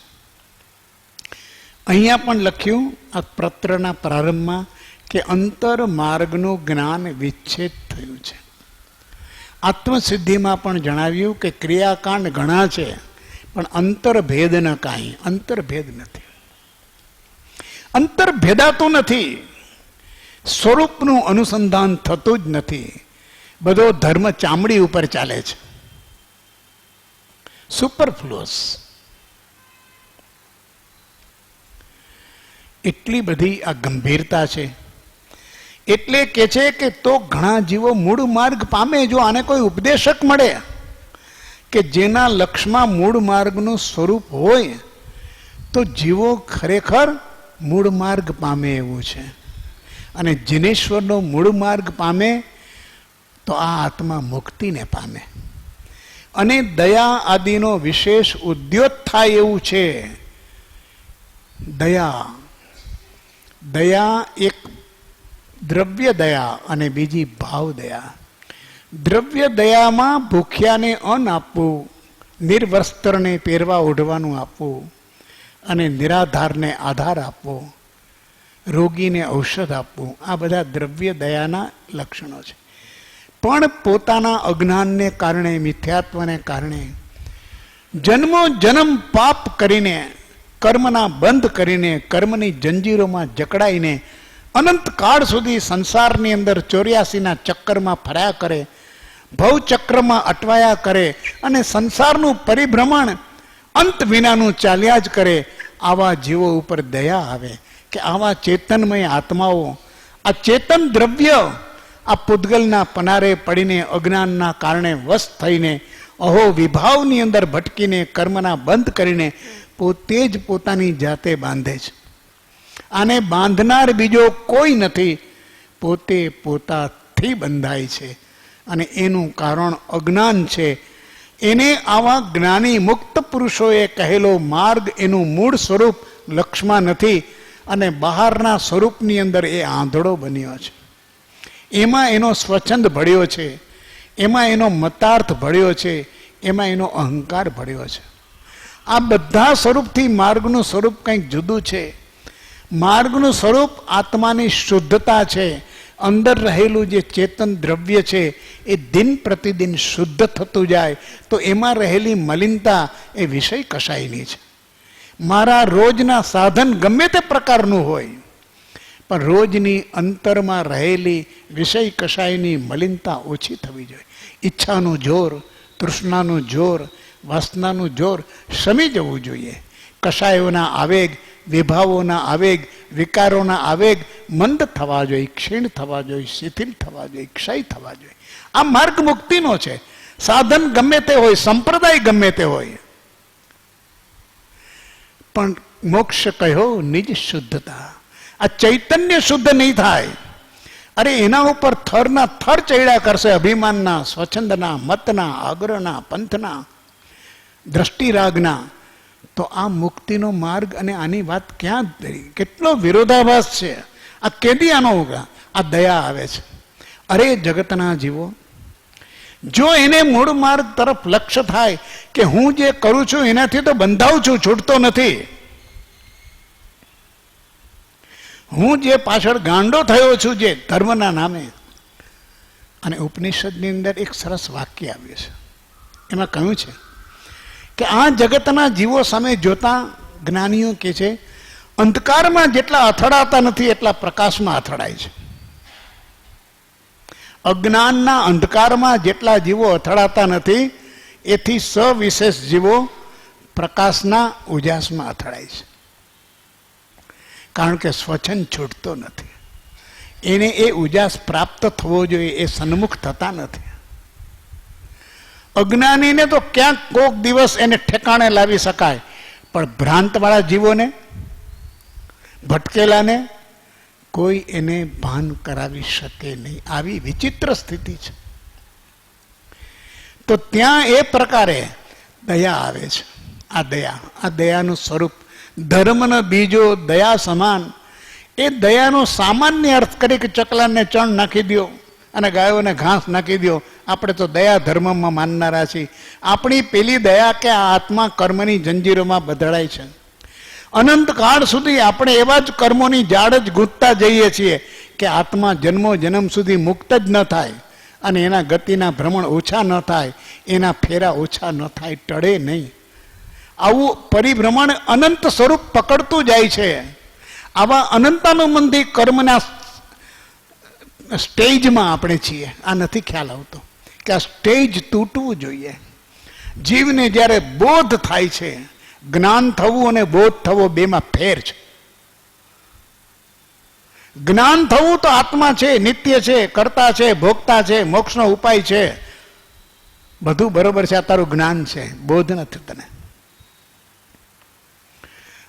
અહીંયા પણ લખ્યું આ પત્રના પ્રારંભમાં કે અંતર માર્ગનું જ્ઞાન વિચ્છેદ થયું છે. આત્મસિદ્ધિમાં પણ જણાવ્યું કે ક્રિયાકાંડ ઘણા છે પણ અંતરભેદ ન કાંઈ. અંતરભેદ નથી, અંતર્ભેદાતું નથી, સ્વરૂપનું અનુસંધાન થતું જ નથી. બધો ધર્મ ચામડી ઉપર ચાલે છે, સુપરફ્લુઅસ. એટલી બધી આ ગંભીરતા છે. એટલે કે છે કે તો ઘણા જીવો મૂળ માર્ગ પામે જો આને કોઈ ઉપદેશક મળે કે જેના લક્ષમાં મૂળ માર્ગનું સ્વરૂપ હોય તો જીવો ખરેખર મૂળ માર્ગ પામે એવું છે. અને જીનેશ્વરનો મૂળ માર્ગ પામે તો આ આત્મા મુક્તિને પામે. અને દયા આદિનો વિશેષ ઉદ્યોત થાય એવું છે. દયા, દયા એક દ્રવ્ય દયા અને બીજી ભાવ દયા. દ્રવ્ય દયામાં ભૂખ્યાને અન્ન આપવું, નિર્વસ્ત્રને પહેરવા ઓઢવાનું આપવું, અને નિરાધારને આધાર આપવો, રોગીને ઔષધ આપવું, આ બધા દ્રવ્ય દયાના લક્ષણો છે. પણ પોતાના અજ્ઞાનને કારણે, મિથ્યાત્વને કારણે જન્મો જન્મ પાપ કરીને, કર્મના બંધ કરીને, કર્મની જંજીરોમાં જકડાઈને અનંત કાળ સુધી સંસારની અંદર 84ના ચક્કરમાં ફર્યા કરે, ભવચક્રમાં અટવાયા કરે અને સંસારનું પરિભ્રમણ અંત વિનાનું ચાલ્યા જ કરે. આવા જીવો ઉપર દયા આવે કે આવા ચેતનમય આત્માઓ આ ચેતન દ્રવ્ય આ પૂતગલના પનારે પડીને અજ્ઞાનના કારણે વશ થઈને અહો વિભાવની અંદર ભટકીને કર્મના બંધ કરીને પોતે જ પોતાની જાતે બાંધે છે. આને બાંધનાર બીજો કોઈ નથી, પોતે પોતાથી બંધાય છે. અને એનું કારણ અજ્ઞાન છે. એને આવા જ્ઞાની મુક્ત પુરુષોએ કહેલો માર્ગ એનું મૂળ સ્વરૂપ લક્ષમાં નથી અને બહારના સ્વરૂપની અંદર એ આંધળો બન્યો છે. એમાં એનો સ્વચ્છંદ ભળ્યો છે, એમાં એનો મતાર્થ ભળ્યો છે, એમાં એનો અહંકાર ભળ્યો છે. આ બધા સ્વરૂપથી માર્ગનું સ્વરૂપ કંઈક જુદું છે. માર્ગનું સ્વરૂપ આત્માની શુદ્ધતા છે. અંદર રહેલું જે ચેતન દ્રવ્ય છે એ દિન પ્રતિદિન શુદ્ધ થતું જાય તો એમાં રહેલી મલિનતા એ વિષય કશાયની છે. મારા રોજના સાધન ગમે તે પ્રકારનું હોય પણ રોજની અંતરમાં રહેલી વિષય કશાયની મલિનતા ઓછી થવી જોઈએ. ઈચ્છાનું જોર, તૃષ્ણાનું જોર, વાસનાનું જોર શમી જવું જોઈએ. કશાયોના આવેગ, વિભાવોના આવેગ, વિકારોના આવેગ મંદ થવા જોઈએ, ક્ષીણ થવા જોઈએ, શિથિલ થવા જોઈએ, ક્ષય થવા જોઈએ. આ માર્ગ મુક્તિનો છે. સાધન ગમે તે હોય, સંપ્રદાય ગમે તે હોય, પણ મોક્ષ કહ્યો નિજ શુદ્ધતા. આ ચૈતન્ય શુદ્ધ નહીં થાય. અરે એના ઉપર થરના થર ચડ્યા કરશે, અભિમાનના, સ્વચ્છંદના, મતના, આગ્રહના, પંથના, દ્રષ્ટિરાગના. તો આ મુક્તિનો માર્ગ અને આની વાત ક્યાં થઈ? કેટલો વિરોધાભાસ છે. આ કેદી આનો આ દયા આવે છે. અરે જગતના જીવો, જો એને મૂળ માર્ગ તરફ લક્ષ્ય થાય કે હું જે કરું છું એનાથી તો બંધાવું છું, છૂટતો નથી. હું જે પાછળ ગાંડો થયો છું જે ધર્મના નામે. અને ઉપનિષદની અંદર એક સરસ વાક્ય આવ્યું છે. એમાં કહ્યું છે કે આ જગતના જીવો સામે જોતા જ્ઞાનીઓ કે છે અંધકારમાં જેટલા અથડાતા નથી એટલા પ્રકાશમાં અથડાય છે. અજ્ઞાનના અંધકારમાં જેટલા જીવો અથડાતા નથી એથી સવિશેષ જીવો પ્રકાશના ઉજાસમાં અથડાય છે. કારણ કે સ્વચ્છંદ છૂટતો નથી. એને એ ઉજાસ પ્રાપ્ત થવો જોઈએ, એ સન્મુખ થતા નથી. અજ્ઞાનીને તો ક્યાંક કોક દિવસ એને ઠેકાણે લાવી શકાય, પણ ભ્રાંતવાળા જીવોને, ભટકેલાને કોઈ એને ભાન કરાવી શકે નહીં. આવી વિચિત્ર સ્થિતિ છે. તો ત્યાં એ પ્રકારે દયા આવે છે. આ દયાનું સ્વરૂપ, ધર્મનો બીજો દયા સમાન. એ દયાનો સામાન્ય અર્થ કરી કે ચકલાને ચણ નાખી દો અને ગાયોને ઘાસ નાખી દો. આપણે તો દયા ધર્મમાં માનનારા છીએ. આપણી પેલી દયા કે આ આત્મા કર્મની જંજીરોમાં બદલાય છે. અનંતકાળ સુધી આપણે એવા જ કર્મોની જાળ જ ગૂંથતા જઈએ છીએ કે આત્મા જન્મો જન્મ સુધી મુક્ત જ ન થાય અને એના ગતિના ભ્રમણ ઓછા ન થાય, એના ફેરા ઓછા ન થાય, ટળે નહીં. આવું પરિભ્રમણ અનંત સ્વરૂપ પકડતું જાય છે. આવા અનંતાનુબંધી કર્મના સ્ટેજમાં આપણે છીએ. આ નથી ખ્યાલ આવતો કે આ સ્ટેજ તૂટવું જોઈએ. જીવને જ્યારે બોધ થાય છે, જ્ઞાન થવું અને બોધ થવો બેમાં ફેર છે. જ્ઞાન થવું તો આત્મા છે, નિત્ય છે, કર્તા છે, ભોગતા છે, મોક્ષનો ઉપાય છે, બધું બરોબર છે. આ તારું જ્ઞાન છે, બોધ નથી તને.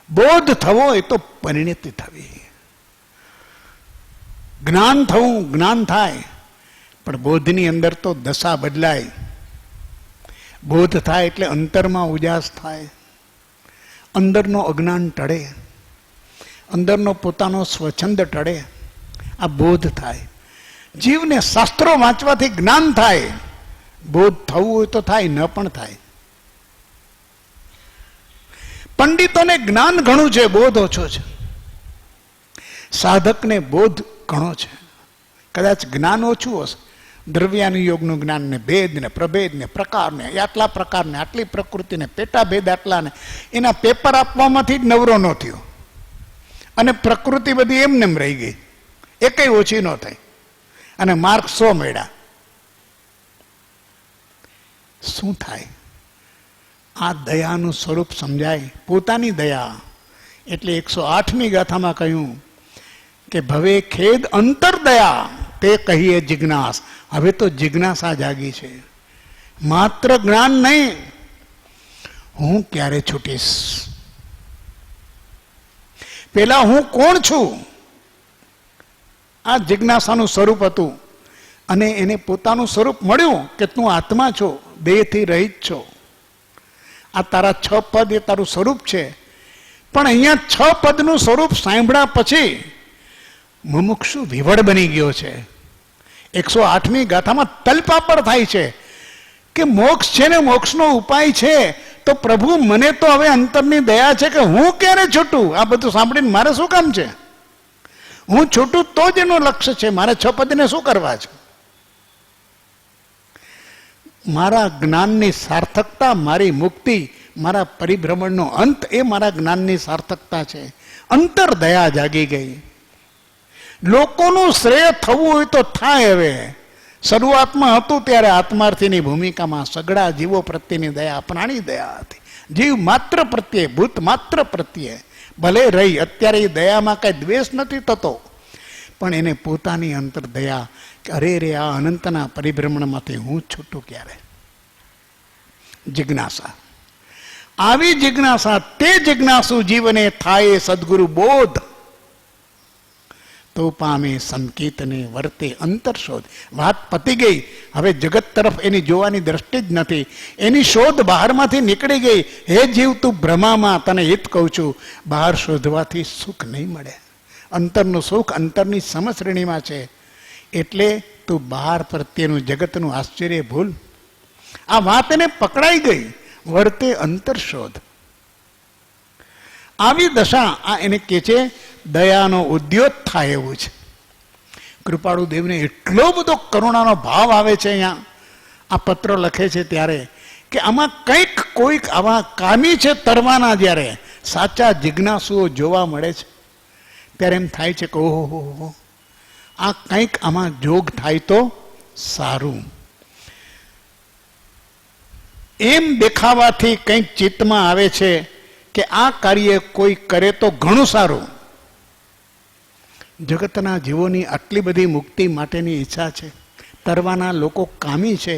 બોધ થવો એ તો પરિણતિ થવી. જ્ઞાન થવું, જ્ઞાન થાય, પણ બોધની અંદર તો દશા બદલાય. બોધ થાય એટલે અંતરમાં ઉજાસ થાય, અંદરનો અજ્ઞાન ટળે, અંદરનો પોતાનો સ્વચ્છંદ ટળે. આ બોધ થાય. જીવને શાસ્ત્રો વાંચવાથી જ્ઞાન થાય. બોધ થવું હોય તો થાય, ન પણ થાય. પંડિતોને જ્ઞાન ઘણું છે, બોધ ઓછો છે. સાધકને બોધ ઘણો છે. કદાચ જ્ઞાન ઓછું હશે, દ્રવ્યાનુયોગનું જ્ઞાન ને ભેદ ને પ્રભેદ ને પ્રકાર ને આટલા પ્રકારને, આટલી પ્રકૃતિને, પેટા ભેદ આટલા ને, એના પેપર આપવામાંથી જ નવરો ન થયો અને પ્રકૃતિ બધી એમને એમ રહી ગઈ, એકેય ઓછી ન થઈ અને માર્ક 100 મળ્યા. શું થાય? આ દયાનું સ્વરૂપ સમજાય. પોતાની દયા એટલે 108મી ગાથામાં કહ્યું કે ભવે ખેદ અંતર દયા તે કહીએ જિજ્ઞાસ. હવે તો જિજ્ઞાસા જાગી છે. માત્ર જ્ઞાન નહીં, હું ક્યારે છૂટીશ, પેલા હું કોણ છું, આ જિજ્ઞાસાનું સ્વરૂપ હતું. અને એને પોતાનું સ્વરૂપ મળ્યું કે તું આત્મા છો, દેહથી રહિત છો. આ તારા 6 પદ એ તારું સ્વરૂપ છે. પણ અહીંયા 6 પદનું સ્વરૂપ સાંભળ્યા પછી મુમુક્ષુ વિવડ બની ગયો છે. 108મી ગાથામાં તલપાપડ થાય છે કે મોક્ષ છે ને મોક્ષનો ઉપાય છે, તો પ્રભુ મને તો હવે અંતરની દયા છે કે હું ક્યારે છૂટું. આ બધું સાંભળીને મારે શું કામ છે? હું છૂટું તો જ એનું લક્ષ્ય છે. મારે 6 પદને શું કરવા છે? મારા જ્ઞાનની સાર્થકતા, મારી મુક્તિ, મારા પરિભ્રમણનો અંત એ મારા જ્ઞાનની સાર્થકતા છે. અંતર દયા જાગી ગઈ. લોકોનું શ્રેય થવું હોય તો થાય. હવે શરૂઆતમાં હતું ત્યારે આત્માર્થીની ભૂમિકામાં સગડા જીવો પ્રત્યેની દયા, પ્રાણી દયા હતી. જીવ માત્ર પ્રત્યે, ભૂત માત્ર પ્રત્યે ભલે રહી. અત્યારે એ દયામાં કઈ દ્વેષ નથી થતો, પણ એને પોતાની અંતર દયા કે અરે રે આ અનંતના પરિભ્રમણમાંથી હું છૂટું ક્યારે. જિજ્ઞાસા. આવી જિજ્ઞાસા, તે જિજ્ઞાસુ જીવને થાય સદગુરુ બોધ, તો પામે સંકેતને વર્તે અંતર શોધ. વાત પતી ગઈ. હવે જગત તરફ એની જોવાની દ્રષ્ટિ જ નથી. એની શોધ બહારમાંથી નીકળી ગઈ. હે જીવ, તું ભ્રમામાં, તને હિત કહું છું, બહાર શોધવાથી સુખ નહીં મળે. અંતરનું સુખ અંતરની સમશ્રેણીમાં છે. એટલે તું બહાર પ્રત્યેનું જગતનું આશ્ચર્ય ભૂલ. આ વાત એને પકડાઈ ગઈ. વર્તે અંતર શોધ. આવી દશા આ એને કે છે દયાનો ઉદ્યોત થાય એવું છે. કૃપાળુ દેવને એટલો બધો કરુણાનો ભાવ આવે છે અહીંયા આ પત્ર લખે છે ત્યારે કે આમાં કંઈક કોઈક આવા કામી છે તરવાના. જ્યારે સાચા જિજ્ઞાસુઓ જોવા મળે છે ત્યારે એમ થાય છે કે ઓહો, આ કંઈક આમાં જોગ થાય તો સારું. એમ દેખાવાથી કંઈક ચિત્તમાં આવે છે કે આ કાર્ય કોઈ કરે તો ઘણું સારું. જગતના જીવોની આટલી બધી મુક્તિ માટેની ઈચ્છા છે. તરવાના લોકો કામી છે,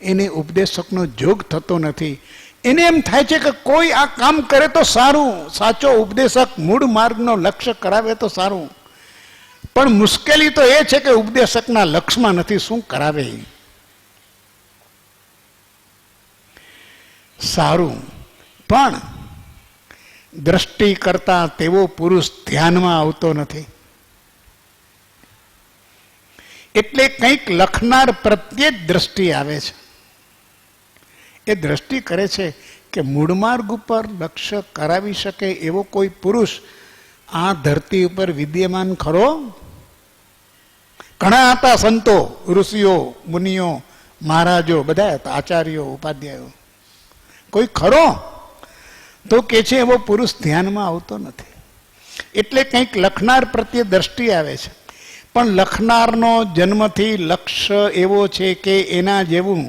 એને ઉપદેશકનો જોગ થતો નથી. એને એમ થાય છે કે કોઈ આ કામ કરે તો સારું. સાચો ઉપદેશક મૂળ માર્ગનો લક્ષ્ય કરાવે તો સારું. પણ મુશ્કેલી તો એ છે કે ઉપદેશકના લક્ષ્યમાં નથી, શું કરાવે. સારું, પણ દ્રષ્ટિ કરતા તેવો પુરુષ ધ્યાનમાં આવતો નથી. એટલે કંઈક લખનાર પ્રત્યે જ દ્રષ્ટિ આવે છે. એ દ્રષ્ટિ કરે છે કે મૂળ માર્ગ ઉપર લક્ષ્ય કરાવી શકે એવો કોઈ પુરુષ આ ધરતી ઉપર વિદ્યમાન ખરો? ઘણા હતા સંતો, ઋષિઓ, મુનિઓ, મહારાજો, બધા હતા, આચાર્યો, ઉપાધ્યાયો. કોઈ ખરો? તો કે છે એવો પુરુષ ધ્યાનમાં આવતો નથી. એટલે કંઈક લખનાર પ્રત્યે દ્રષ્ટિ આવે છે, પણ લખનારનો જન્મથી લક્ષ્ય એવો છે કે એના જેવું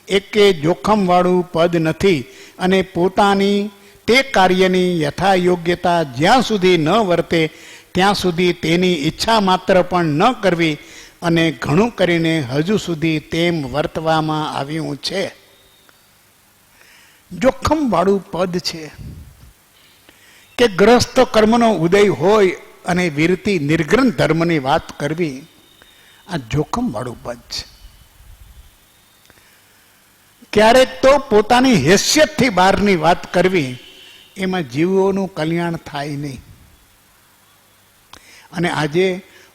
એકે જોખમવાળું પદ નથી, અને પોતાની તે કાર્યની યથા યોગ્યતા જ્યાં સુધી ન વર્તે ત્યાં સુધી તેની ઈચ્છા માત્ર પણ ન કરવી, અને ઘણું કરીને હજુ સુધી તેમ વર્તવામાં આવ્યું છે. જોખમવાળું પદ છે કે ગ્રસ્ત કર્મનો ઉદય હોય અને વીરતી નિર્ગ્રંથ ધર્મની વાત કરવી, આ જોખમવાળું પદ છે. ક્યારેક તો પોતાની હેસિયતથી બહારની વાત કરવી, એમાં જીવોનું કલ્યાણ થાય નહીં. અને આજે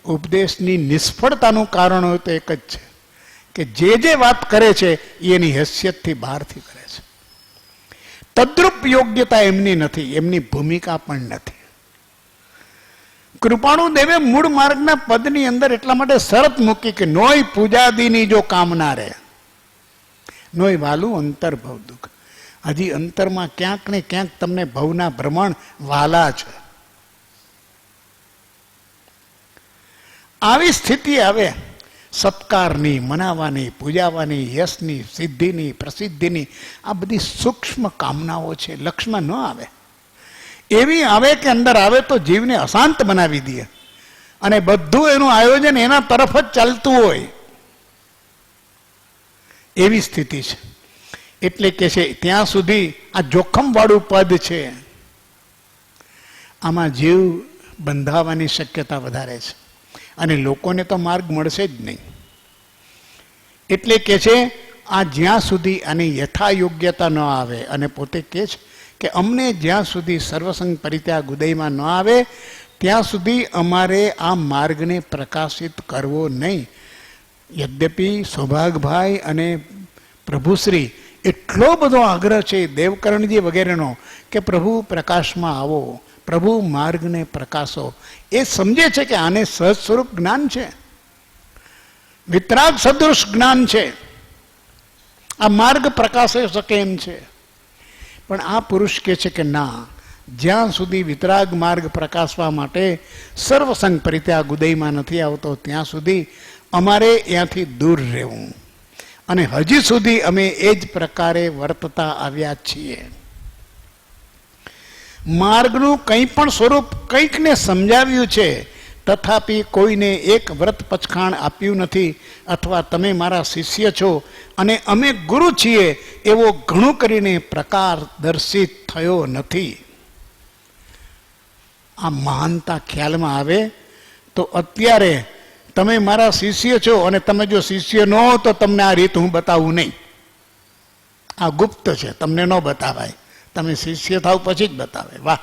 ઉપદેશની નિષ્ફળતાનું કારણ હોય તો એક જ છે કે જે વાત કરે છે એની હેસિયતથી બહારથી કરે છે. તદ્રુપ યોગ્યતા એમની નથી, એમની ભૂમિકા પણ નથી. કૃપાણુ દેવે મૂળ માર્ગના પદની અંદર એટલા માટે શરત મૂકી કે નોય પૂજાદીની જો કામના રહે, નોય વાલું અંતર ભવ દુઃખ. હજી અંતરમાં ક્યાંક ને ક્યાંક તમને ભવના ભ્રમણ વાલા છે. આવી સ્થિતિ આવે સત્કારની, મનાવાની, પૂજાવાની, યશની, સિદ્ધિની, પ્રસિદ્ધિની, આ બધી સૂક્ષ્મ કામનાઓ છે, લક્ષ્યમાં ન આવે. એવી આવે કે અંદર આવે તો જીવને અશાંત બનાવી દે, અને બધું એનું આયોજન એના તરફ જ ચાલતું હોય એવી સ્થિતિ છે. એટલે કે છે ત્યાં સુધી આ જોખમવાળું પદ છે, આમાં જીવ બંધાવાની શક્યતા વધારે છે, અને લોકોને તો માર્ગ મળશે જ નહીં. એટલે કે છે આ જ્યાં સુધી આની યથા યોગ્યતા ન આવે, અને પોતે કહે છે કે અમને જ્યાં સુધી સર્વસંગ પરિત્યાગ ઉદયમાં ન આવે ત્યાં સુધી અમારે આ માર્ગને પ્રકાશિત કરવો નહીં. યદ્યપિ સૌભાગભાઈ અને પ્રભુશ્રી એટલો બધો આગ્રહ છે દેવકરણજી વગેરેનો કે પ્રભુ પ્રકાશમાં આવો, પ્રભુ માર્ગને પ્રકાશો. એ સમજે છે કે આને સહજ સ્વરૂપ જ્ઞાન છે, વિતરાગ સદૃશ જ્ઞાન છે, આ માર્ગ પ્રકાશી શકે એમ છે. પણ આ પુરુષ કહે છે કે ના, જ્યાં સુધી વિતરાગ માર્ગ પ્રકાશવા માટે સર્વસંગ પરિત્યાગ ઉદયમાં નથી આવતો ત્યાં સુધી અમારે ત્યાંથી દૂર રહેવું, અને હજી સુધી અમે એ જ પ્રકારે વર્તતા આવ્યા છીએ. માર્ગનું કંઈ પણ સ્વરૂપ કંઈકને સમજાવ્યું છે, તથાપિ કોઈને એક વ્રત પચખાણ આપ્યું નથી, અથવા તમે મારા શિષ્ય છો અને અમે ગુરુ છીએ એવો ઘણું કરીને પ્રકાર દર્શિત થયો નથી. આ મહાનતા ખ્યાલમાં આવે તો અત્યારે તમે મારા શિષ્ય છો, અને તમે જો શિષ્ય ન હો તો તમને આ રીત હું બતાવું નહીં. આ ગુપ્ત છે, તમને ન બતાવાય, તમે શિષ્ય થાવ પછી જ બતાવે. વાહ,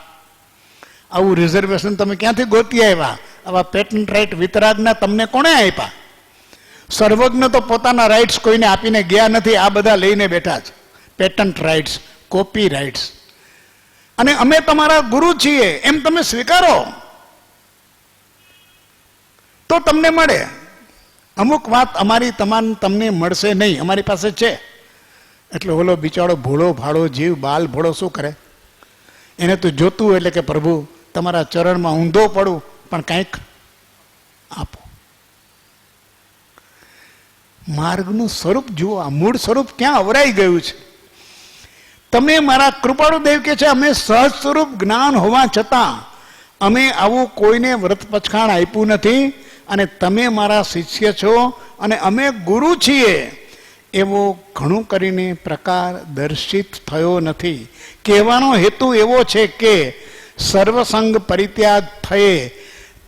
આવું રિઝર્વેશન તમે ક્યાંથી ગોતી આવ્યા? આવા પેટન્ટ રાઇટ વિતરાગના તમને કોણે આપ્યા? સર્વજ્ઞ તો પોતાના રાઇટ્સ કોઈને આપીને ગયા નથી, આ બધા લઈને બેઠા છે, પેટન્ટ રાઇટ્સ, કોપી રાઇટ્સ. અને અમે તમારા ગુરુ છીએ એમ તમે સ્વીકારો તો તમને મળે. અમુક વાત અમારી તમને મળશે નહીં, અમારી પાસે છે. એટલે ઓલો બિચારો ભોળો ભાળો જીવ, બાલ ભોળો શું કરે? એને તો જોતું એટલે કે પ્રભુ તમારા ચરણમાં ઊંધો પડું, પણ કંઈક આપો. માર્ગનું સ્વરૂપ જુઓ, આ મૂળ સ્વરૂપ ક્યાં અવરાઈ ગયું છે. તમે મારા કૃપાળુ દેવ કે છે અમે સહજ સ્વરૂપ જ્ઞાન હોવા છતાં અમે આવું કોઈને વ્રત પચખાણ આપ્યું નથી, અને તમે મારા શિષ્ય છો અને અમે ગુરુ છીએ એવો ઘણું કરીને પ્રકાર દર્શિત થયો નથી. કહેવાનો હેતુ એવો છે કે સર્વસંગ પરિત્યાગ થયે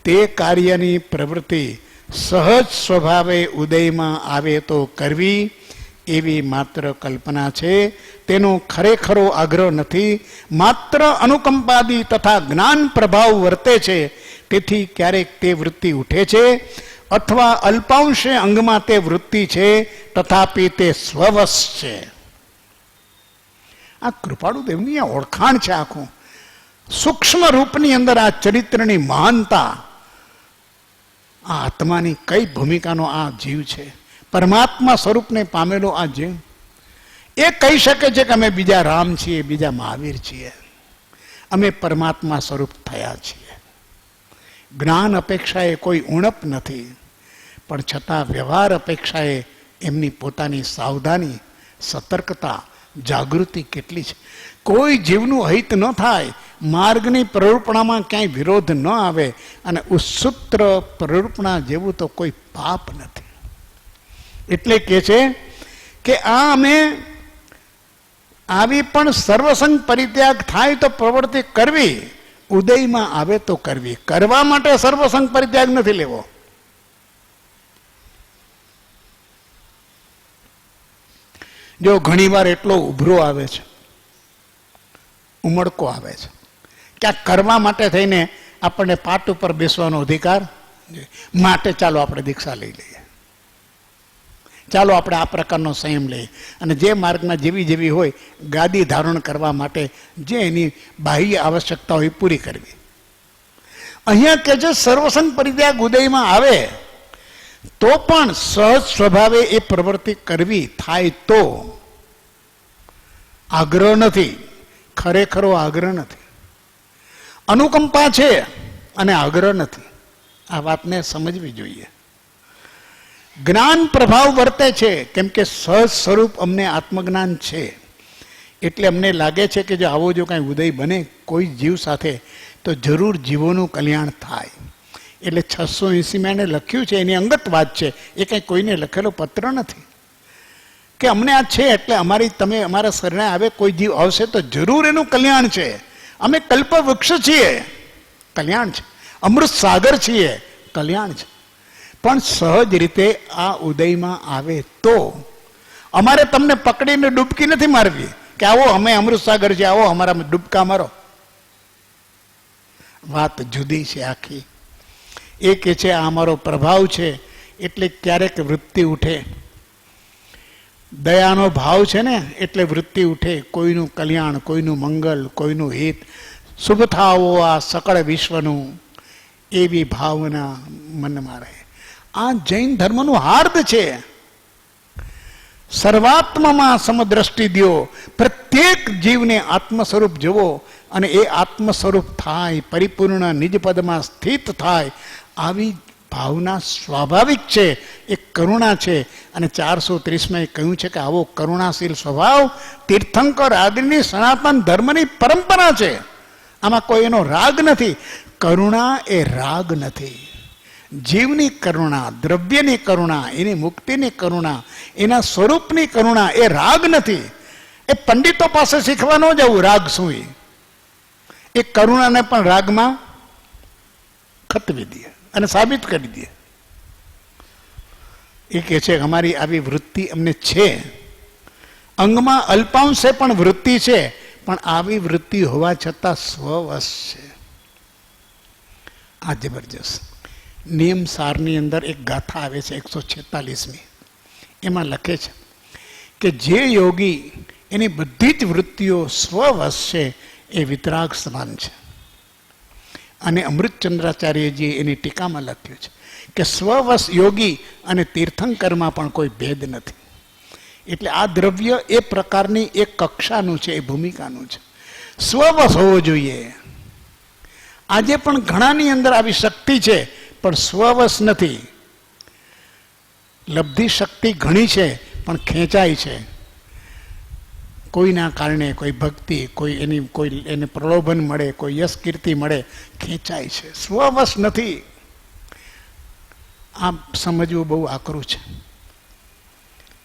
તે કાર્યની પ્રવૃત્તિ સહજ સ્વભાવે ઉદયમાં આવે તો કરવી, એવી માત્ર કલ્પના છે, તેનો ખરેખરો આગ્રહ નથી. માત્ર અનુકંપાદી તથા જ્ઞાન પ્રભાવ વર્તે છે. તેથી ક્યારેક તે વૃત્તિ ઉઠે છે અથવા અલ્પાંશે અંગમાં તે વૃત્તિ છે, તથાપી તે સ્વવશ છે. આ કૃપાળુ દેવની આ ઓળખાણ છે. આખું સૂક્ષ્મ રૂપની અંદર આ ચરિત્રની મહાનતા, આ આત્માની કઈ ભૂમિકાનો આ જીવ છે. પરમાત્મા સ્વરૂપને પામેલો આ જીવ એ કહી શકે છે કે અમે બીજા રામ છીએ, બીજા મહાવીર છીએ, અમે પરમાત્મા સ્વરૂપ થયા છીએ. જ્ઞાન અપેક્ષાએ કોઈ ઉણપ નથી, પણ છતાં વ્યવહાર અપેક્ષાએ એમની પોતાની સાવધાની, સતર્કતા, જાગૃતિ કેટલી છે. કોઈ જીવનું હિત ન થાય, માર્ગની પ્રરૂપણામાં ક્યાંય વિરોધ ન આવે, અને ઉત્સુત્ર પ્રરૂપણા જેવું તો કોઈ પાપ નથી. એટલે કે છે કે આ અમે આવી પણ સર્વસંગ પરિત્યાગ થાય તો પ્રવૃત્તિ કરવી, ઉદયમાં આવે તો કરવી. કરવા માટે સર્વસંગ પરિત્યાગ નથી લેવો. જો ઘણીવાર એટલો ઉભરો આવે છે, ઉમળકો આવે છે, ક્યાંક કરવા માટે થઈને આપણને પાટ ઉપર બેસવાનો અધિકાર માટે ચાલો આપણે દીક્ષા લઈ લઈએ, ચાલો આપણે આ પ્રકારનો સંયમ લઈએ, અને જે માર્ગમાં જેવી જેવી હોય ગાદી ધારણ કરવા માટે જે એની બાહ્ય આવશ્યકતા હોય પૂરી કરવી. અહીંયા કે છે સર્વસંગ પરિત્યાગ ઉદયમાં આવે તો પણ સહજ સ્વભાવે એ પ્રવૃત્તિ કરવી થાય તો. આગ્રહ નથી, ખરેખરો આગ્રહ નથી. અનુકંપા છે અને આગ્રહ નથી. આ વાતને સમજવી જોઈએ. જ્ઞાન પ્રભાવ વર્તે છે, કેમ કે સહજ સ્વરૂપ અમને આત્મજ્ઞાન છે. એટલે અમને લાગે છે કે જો આવો જો કાંઈ ઉદય બને કોઈ જીવ સાથે તો જરૂર જીવોનું કલ્યાણ થાય. એટલે 680 મેં લખ્યું છે, એની અંગત વાત છે, એ કંઈ કોઈને લખેલો પત્ર નથી કે અમને આ છે એટલે તમે અમારા શરણે આવે કોઈ જીવ આવશે તો જરૂર એનું કલ્યાણ છે. અમે કલ્પવૃક્ષ છીએ, કલ્યાણ છે. અમૃત સાગર છીએ, કલ્યાણ છે. પણ સહજ રીતે આ ઉદયમાં આવે તો અમારે તમને પકડીને ડૂબકી નથી મારવી કે આવો અમે અમૃત સાગર છે, આવો અમારા ડૂબકા મારો. વાત જુદી છે આખી. એ કે છે આ અમારો પ્રભાવ છે એટલે ક્યારેક વૃત્તિ ઉઠે. દયાનો ભાવ છે ને એટલે વૃત્તિ ઉઠે. કોઈનું કલ્યાણ, કોઈનું મંગલ, કોઈનું હિત, શુભ થાવો આ સકળ વિશ્વનું, એવી ભાવના મનમાં રહે. આ જૈન ધર્મનું હાર્દ છે. સર્વાત્મામાં સમદ્રષ્ટિ દ્યો, પ્રત્યેક જીવને આત્મ સ્વરૂપ જુઓ અને એ આત્મ સ્વરૂપ થાય, પરિપૂર્ણ નિજ પદમાં સ્થિત થાય. આવી ભાવના સ્વાભાવિક છે, એ કરુણા છે. અને 430માં કહ્યું છે કે આવો કરુણાશીલ સ્વભાવ તીર્થંકર આદિની સનાતન ધર્મની પરંપરા છે. આમાં કોઈ એનો રાગ નથી. કરુણા એ રાગ નથી. જીવની કરુણા, દ્રવ્યની કરુણા, એની મુક્તિની કરુણા, એના સ્વરૂપની કરુણા એ રાગ નથી. એ પંડિતો પાસે શીખવા ન જવું રાગ શું. એ કરુણાને પણ રાગમાં ખતવી દે અને સાબિત કરી દે. એ કહે છે અમારી આવી વૃત્તિ અમને છે. અંગમાં અલ્પાંશે પણ વૃત્તિ છે, પણ આવી વૃત્તિ હોવા છતાં સ્વવશ છે. આ જબરજસ્ત. નિયમ સારની અંદર એક ગાથા આવે છે 146મી. એમાં લખે છે કે જે યોગી એની બધી જ વૃત્તિઓ સ્વવશ છે એ વિતરાગ સમાન છે. અને અમૃતચંદ્રાચાર્યજીએ એની ટીકામાં લખ્યું છે કે સ્વવશ યોગી અને તીર્થંકરમાં પણ કોઈ ભેદ નથી. એટલે આ દ્રવ્ય એ પ્રકારની એક કક્ષાનું છે, એ ભૂમિકાનું છે. સ્વવશ હોવો જોઈએ. આજે પણ ઘણાની અંદર આવી શક્તિ છે પણ સ્વવશ નથી. લબ્ધિ શક્તિ ઘણી છે પણ ખેંચાય છે. કોઈના કારણે, કોઈ ભક્તિ, કોઈ એને પ્રલોભન મળે, કોઈ યશ કીર્તિ મળે, ખેંચાય છે. સ્વવશ નથી. આ સમજવું બહુ આકરું છે.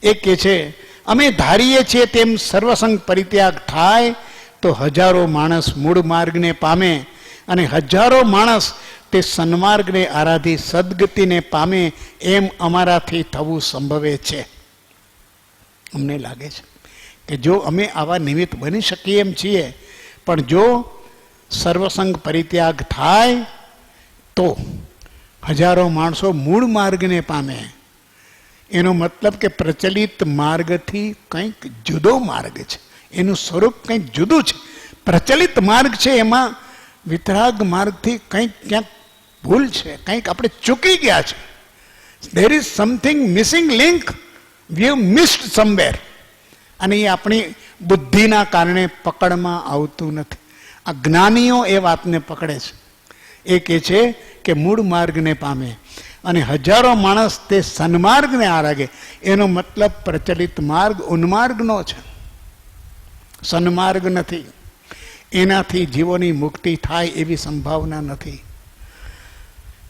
એ કે છે અમે ધારીએ છીએ તેમ સર્વસંગ પરિત્યાગ થાય તો હજારો માણસ મૂળ માર્ગને પામે અને હજારો માણસ તે સન્માર્ગને આરાધી સદગતિને પામે એમ અમારાથી થવું સંભવે છે. અમને લાગે છે કે જો અમે આવા નિમિત્ત બની શકીએ એમ છીએ, પણ જો સર્વસંગ પરિત્યાગ થાય તો હજારો માણસો મૂળ માર્ગને પામે. એનો મતલબ કે પ્રચલિત માર્ગથી કંઈક જુદો માર્ગ છે, એનું સ્વરૂપ કંઈક જુદું છે. પ્રચલિત માર્ગ છે, એમાં વિતરાગ માર્ગથી કંઈક ક્યાંક ભૂલ છે, કંઈક આપણે ચૂકી ગયા છે. there is something missing link, we have missed somewhere. અને એ આપણી બુદ્ધિના કારણે પકડમાં આવતું નથી. આ જ્ઞાનીઓ એ વાતને પકડે છે. એ કહે છે કે મૂળ માર્ગને પામે અને હજારો માણસ તે સન્માર્ગને આરાગે. એનો મતલબ પ્રચલિત માર્ગ ઉન્માર્ગનો છે, સન્માર્ગ નથી. એનાથી જીવોની મુક્તિ થાય એવી સંભાવના નથી.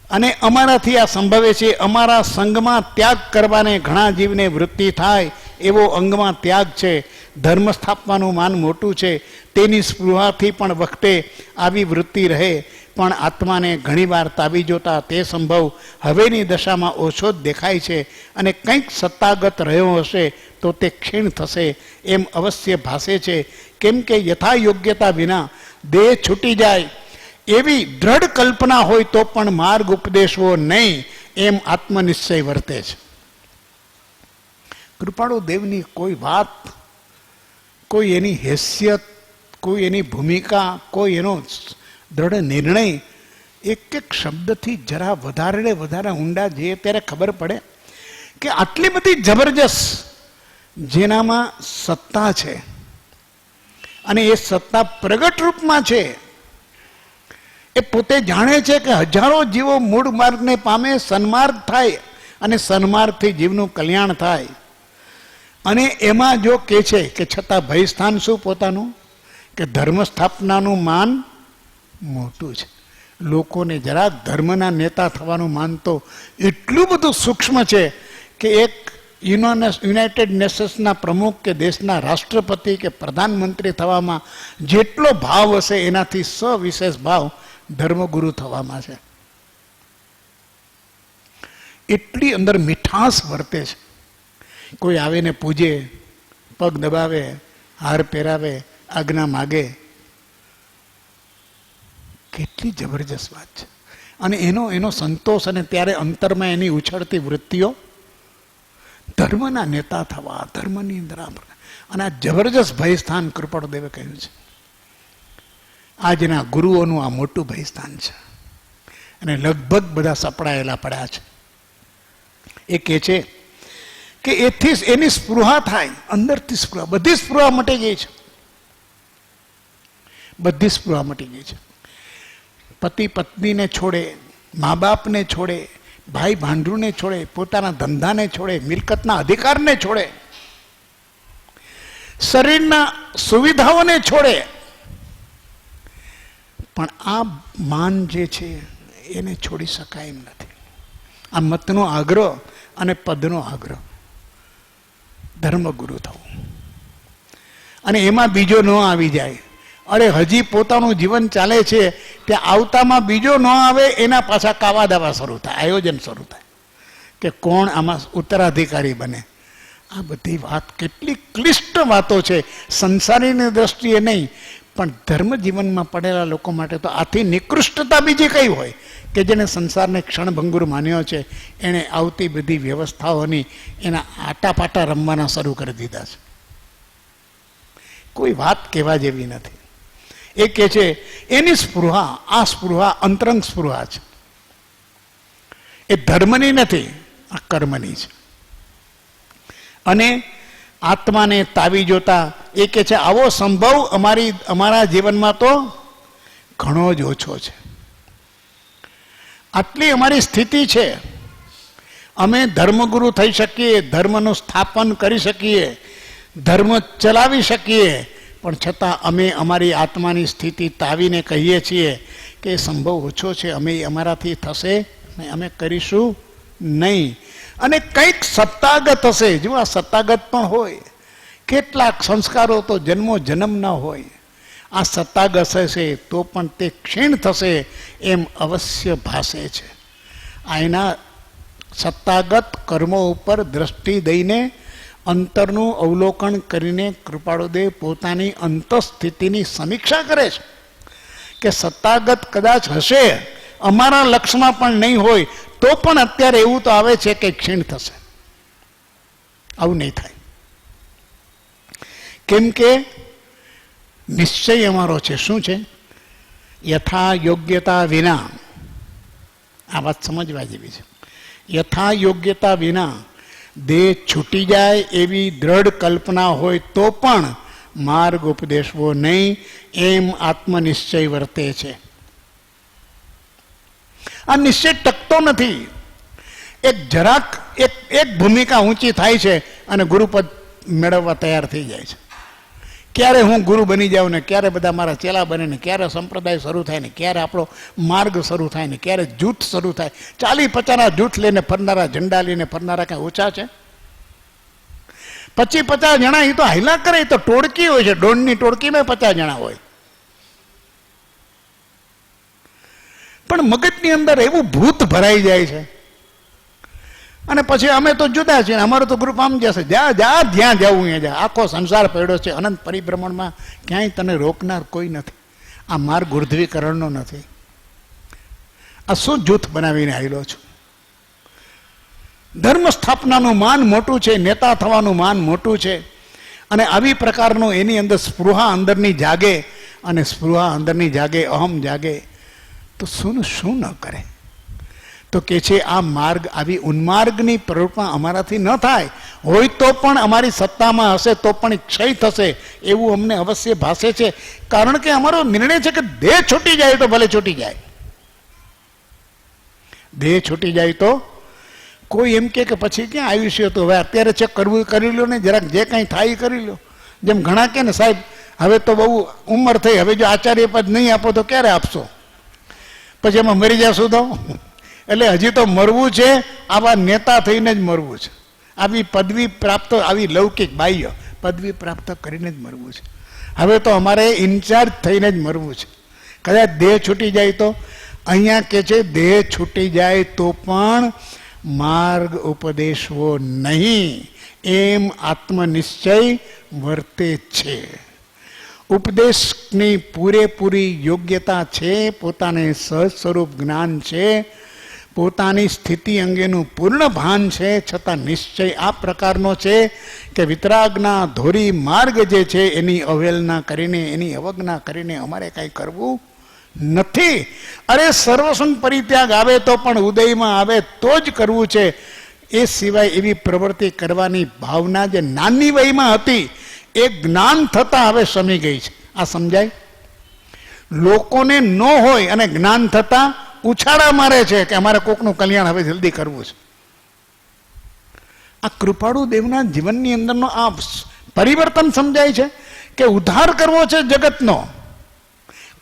અને અમારાથી આ સંભવે છે. અમારા સંગમાં ત્યાગ કરવાને ઘણા જીવને વૃત્તિ થાય એવો અંગમાં ત્યાગ છે. ધર્મ સ્થાપવાનું માન મોટું છે, તેની સ્પૃહાથી પણ વખતે આવી વૃત્તિ રહે, પણ આત્માને ઘણીવાર તાવી જોતા તે સંભવ હવેની દશામાં ઓછો જ દેખાય છે. અને કંઈક સત્તાગત રહ્યો હશે તો તે ક્ષીણ થશે એમ અવશ્ય ભાસે છે. કેમ કે યથા યોગ્યતા વિના દેહ છૂટી જાય એવી દ્રઢ કલ્પના હોય તો પણ માર્ગ ઉપદેશવો નહીં એમ આત્મનિશ્ચય વર્તે છે. કૃપાળુ દેવની કોઈ વાત, કોઈ એની હેસિયત, કોઈ એની ભૂમિકા, કોઈ એનો દ્રઢ નિર્ણય એક એક શબ્દથી જરા વધારે ઊંડા જઈએ ત્યારે ખબર પડે કે આટલી બધી જબરજસ્ત જેનામાં સત્તા છે અને એ સત્તા પ્રગટ રૂપમાં છે. એ પોતે જાણે છે કે હજારો જીવો મૂળ માર્ગને પામે, સન્માર્ગ થાય અને સન્માર્ગથી જીવનું કલ્યાણ થાય. અને એમાં જો કે છે કે છતાં ભયસ્થાન શું પોતાનું, કે ધર્મ સ્થાપનાનું માન મોટું છે. લોકોને જરાક ધર્મના નેતા થવાનું માન તો એટલું બધું સૂક્ષ્મ છે કે એક યુનાઇટેડ નેશન્સના પ્રમુખ કે દેશના રાષ્ટ્રપતિ કે પ્રધાનમંત્રી થવામાં જેટલો ભાવ હશે એનાથી સવિશેષ ભાવ ધર્મગુરુ થવામાં છે. એટલી અંદર મીઠાશ વર્તે છે. કોઈ આવે ને પૂજે, પગ દબાવે, હાર પહેરાવે, આજ્ઞા માગે, કેટલી જબરજસ્ત વાત છે. અને એનો સંતોષ, અને ત્યારે અંતરમાં એની ઉછળતી વૃત્તિઓ ધર્મના નેતા થવા, ધર્મની અંદર. અને આ જબરજસ્ત ભયસ્થાન કૃપાળુદેવે કહ્યું છે. આજના ગુરુઓનું આ મોટું ભયસ્થાન છે અને લગભગ બધા સપડાયેલા પડ્યા છે. એ કહે છે કે એથી એની સ્પૃહા થાય, અંદરથી સ્પૃહા, બધી સ્પૃહા મટી ગઈ છે, બધી સ્પૃહા મટી ગઈ છે. પતિ પત્નીને છોડે, મા બાપને છોડે, ભાઈ ભાંડુને છોડે, પોતાના ધંધાને છોડે, મિલકતના અધિકારને છોડે, શરીરના સુવિધાઓને છોડે, પણ આ માન જે છે એને છોડી શકાય એમ નથી. આ મતનો આગ્રહ અને પદનો આગ્રહ, ધર્મગુરુ થવું. અને એમાં બીજો ન આવી જાય. અરે હજી પોતાનું જીવન ચાલે છે ત્યાં આવતામાં બીજો ન આવે, એના પાછા કાવા દાવા શરૂ થાય, આયોજન શરૂ થાય કે કોણ આમાં ઉત્તરાધિકારી બને. આ બધી વાત કેટલી ક્લિષ્ટ વાતો છે, સંસારીની દ્રષ્ટિએ નહીં પણ ધર્મ જીવનમાં પડેલા લોકો માટે તો આથી નિકૃષ્ટતા બીજી કઈ હોય કે જેને સંસારને ક્ષણભંગુર માન્યો છે, એણે આવતી બધી વ્યવસ્થાઓની એના આટાપાટા રમવાના શરૂ કરી દીધા છે. કોઈ વાત કહેવા જેવી નથી. એ કહે છે એની સ્પૃહા, આ સ્પૃહા અંતરંગ સ્પૃહા છે, એ ધર્મની નથી, આ કર્મની છે. અને આત્માને તાવી જોતા એ કહે છે આવો સંભવ અમારા જીવનમાં તો ઘણો જ ઓછો છે. આટલી અમારી સ્થિતિ છે, અમે ધર્મગુરુ થઈ શકીએ, ધર્મનું સ્થાપન કરી શકીએ, ધર્મ ચલાવી શકીએ, પણ છતાં અમે અમારી આત્માની સ્થિતિ તાવીને કહીએ છીએ કે સંભવ ઓછો છે, અમે અમારાથી થશે નહીં, અમે કરીશું નહીં. અને કંઈક સત્તાગત હશે. જો આ સત્તાગત પણ હોય, કેટલાક સંસ્કારો તો જન્મો જન્મ ન હોય, આ સત્તાગત હશે તો પણ તે ક્ષીણ થશે એમ અવશ્ય ભાસે છે. આ એના સત્તાગત કર્મો ઉપર દ્રષ્ટિ દઈને અંતરનું અવલોકન કરીને કૃપાળુદેવ પોતાની અંતઃસ્થિતિની સમીક્ષા કરે છે કે સત્તાગત કદાચ હશે, અમારા લક્ષમાં પણ નહીં હોય, તો પણ અત્યારે એવું તો આવે છે કે ક્ષીણ થશે. આવું નહીં થાય, કેમ કે નિશ્ચય અમારો છે. શું છે? યથા યોગ્યતા વિના, આ વાત સમજવા જેવી છે. યથા યોગ્યતા વિના દેહ છૂટી જાય એવી દ્રઢ કલ્પના હોય તો પણ માર્ગ ઉપદેશવો નહીં, એમ આત્મનિશ્ચય વર્તે છે. આ નિશ્ચય ટકતો નથી. એક જરાક એક ભૂમિકા ઊંચી થાય છે અને ગુરુપદ મેળવવા તૈયાર થઈ જાય છે. ક્યારે હું ગુરુ બની જાઉં ને ક્યારે બધા મારા ચેલા બને ને ક્યારે સંપ્રદાય શરૂ થાય ને ક્યારે આપણો માર્ગ શરૂ થાય ને ક્યારે જૂથ શરૂ થાય. 40-50 જૂથ લઈને ફરનારા, ઝંડા લઈને ફરનારા કાંઈ ઓછા છે? 25-50 જણા એ તો હાઈલા કરે, એ તો ટોળકી હોય છે. ડોનની ટોળકીમાં 50 જણા હોય. પણ મગજની અંદર એવું ભૂત ભરાઈ જાય છે અને પછી અમે તો જુદા છીએ, અમારું તો ગ્રુપ આમ જશે. જ્યાં જવું અહીંયા જા. આખો સંસાર પડ્યો છે અનંત પરિભ્રમણમાં, ક્યાંય તને રોકનાર કોઈ નથી. આ માર્ગ ઉર્ધ્વીકરણનો નથી. આ શું જૂથ બનાવીને આવેલો છું? ધર્મ સ્થાપનાનું માન મોટું છે, નેતા થવાનું માન મોટું છે, અને આવી પ્રકારનું એની અંદર સ્પૃહા અંદરની જાગે, અને સ્પૃહા અંદરની જાગે, અહમ જાગે, તો શું ન કરે? તો કે છે આ માર્ગ, આવી ઉન્માર્ગની પ્રવૃત્તિ અમારાથી ન થાય. હોય તો પણ અમારી સત્તામાં હશે તો પણ ક્ષય થશે એવું અમને અવશ્ય ભાસે છે. કારણ કે અમારો નિર્ણય છે કે દેહ છૂટી જાય તો ભલે છૂટી જાય. દેહ છૂટી જાય તો કોઈ એમ કે પછી ક્યાં આયુષ્ય તો હવે અત્યારે છે કરવું કરી લો ને, જરાક જે કાંઈ થાય એ કરી લો. જેમ ઘણા કે ને સાહેબ હવે તો બહુ ઉંમર થઈ, હવે જો આચાર્ય પદ નહીં આપો તો ક્યારે આપશો? પછી એમાં મરી જશો તો? એટલે હજી તો મરવું છે, આવા નેતા થઈને જ મરવું છે. આવી પદવી પ્રાપ્ત, આવી લૌકિક બાહ્ય પદવી પ્રાપ્ત કરીને જ મરવું છે. હવે તો અમારે ઇન્ચાર્જ થઈને જ મરવું છે. કદાચ દેહ છૂટી જાય તો? અહીંયા કે છે દેહ છૂટી જાય તો પણ માર્ગ ઉપદેશવો નહીં, એમ આત્મનિશ્ચય વર્તે છે. ઉપદેશની પૂરેપૂરી યોગ્યતા છે, પોતાને સહજ સ્વરૂપ જ્ઞાન છે, પોતાની સ્થિતિ અંગેનું પૂર્ણ ભાન છે, છતાં નિશ્ચય આ પ્રકારનો છે કે વિતરાગના ધોરી માર્ગ જે છે એની અવહેલના કરીને, એની અવજ્ઞા કરીને અમારે કાંઈ કરવું નથી. અરે સર્વસંગ પરિત્યાગ આવે તો પણ ઉદયમાં આવે તો જ કરવું છે. એ સિવાય એવી પ્રવૃત્તિ કરવાની ભાવના જે નાની વયમાં હતી એ જ્ઞાન થતાં હવે શમી ગઈ છે. આ સમજાય? લોકોને ન હોય અને જ્ઞાન થતાં ઉછાળા મારે છે કે અમારે કોકનું કલ્યાણ હવે જલ્દી કરવું છે. આ કૃપાળુ દેવના જીવનની અંદરનો આ પરિવર્તન સમજાય છે કે ઉદ્ધાર કરવો છે જગતનો.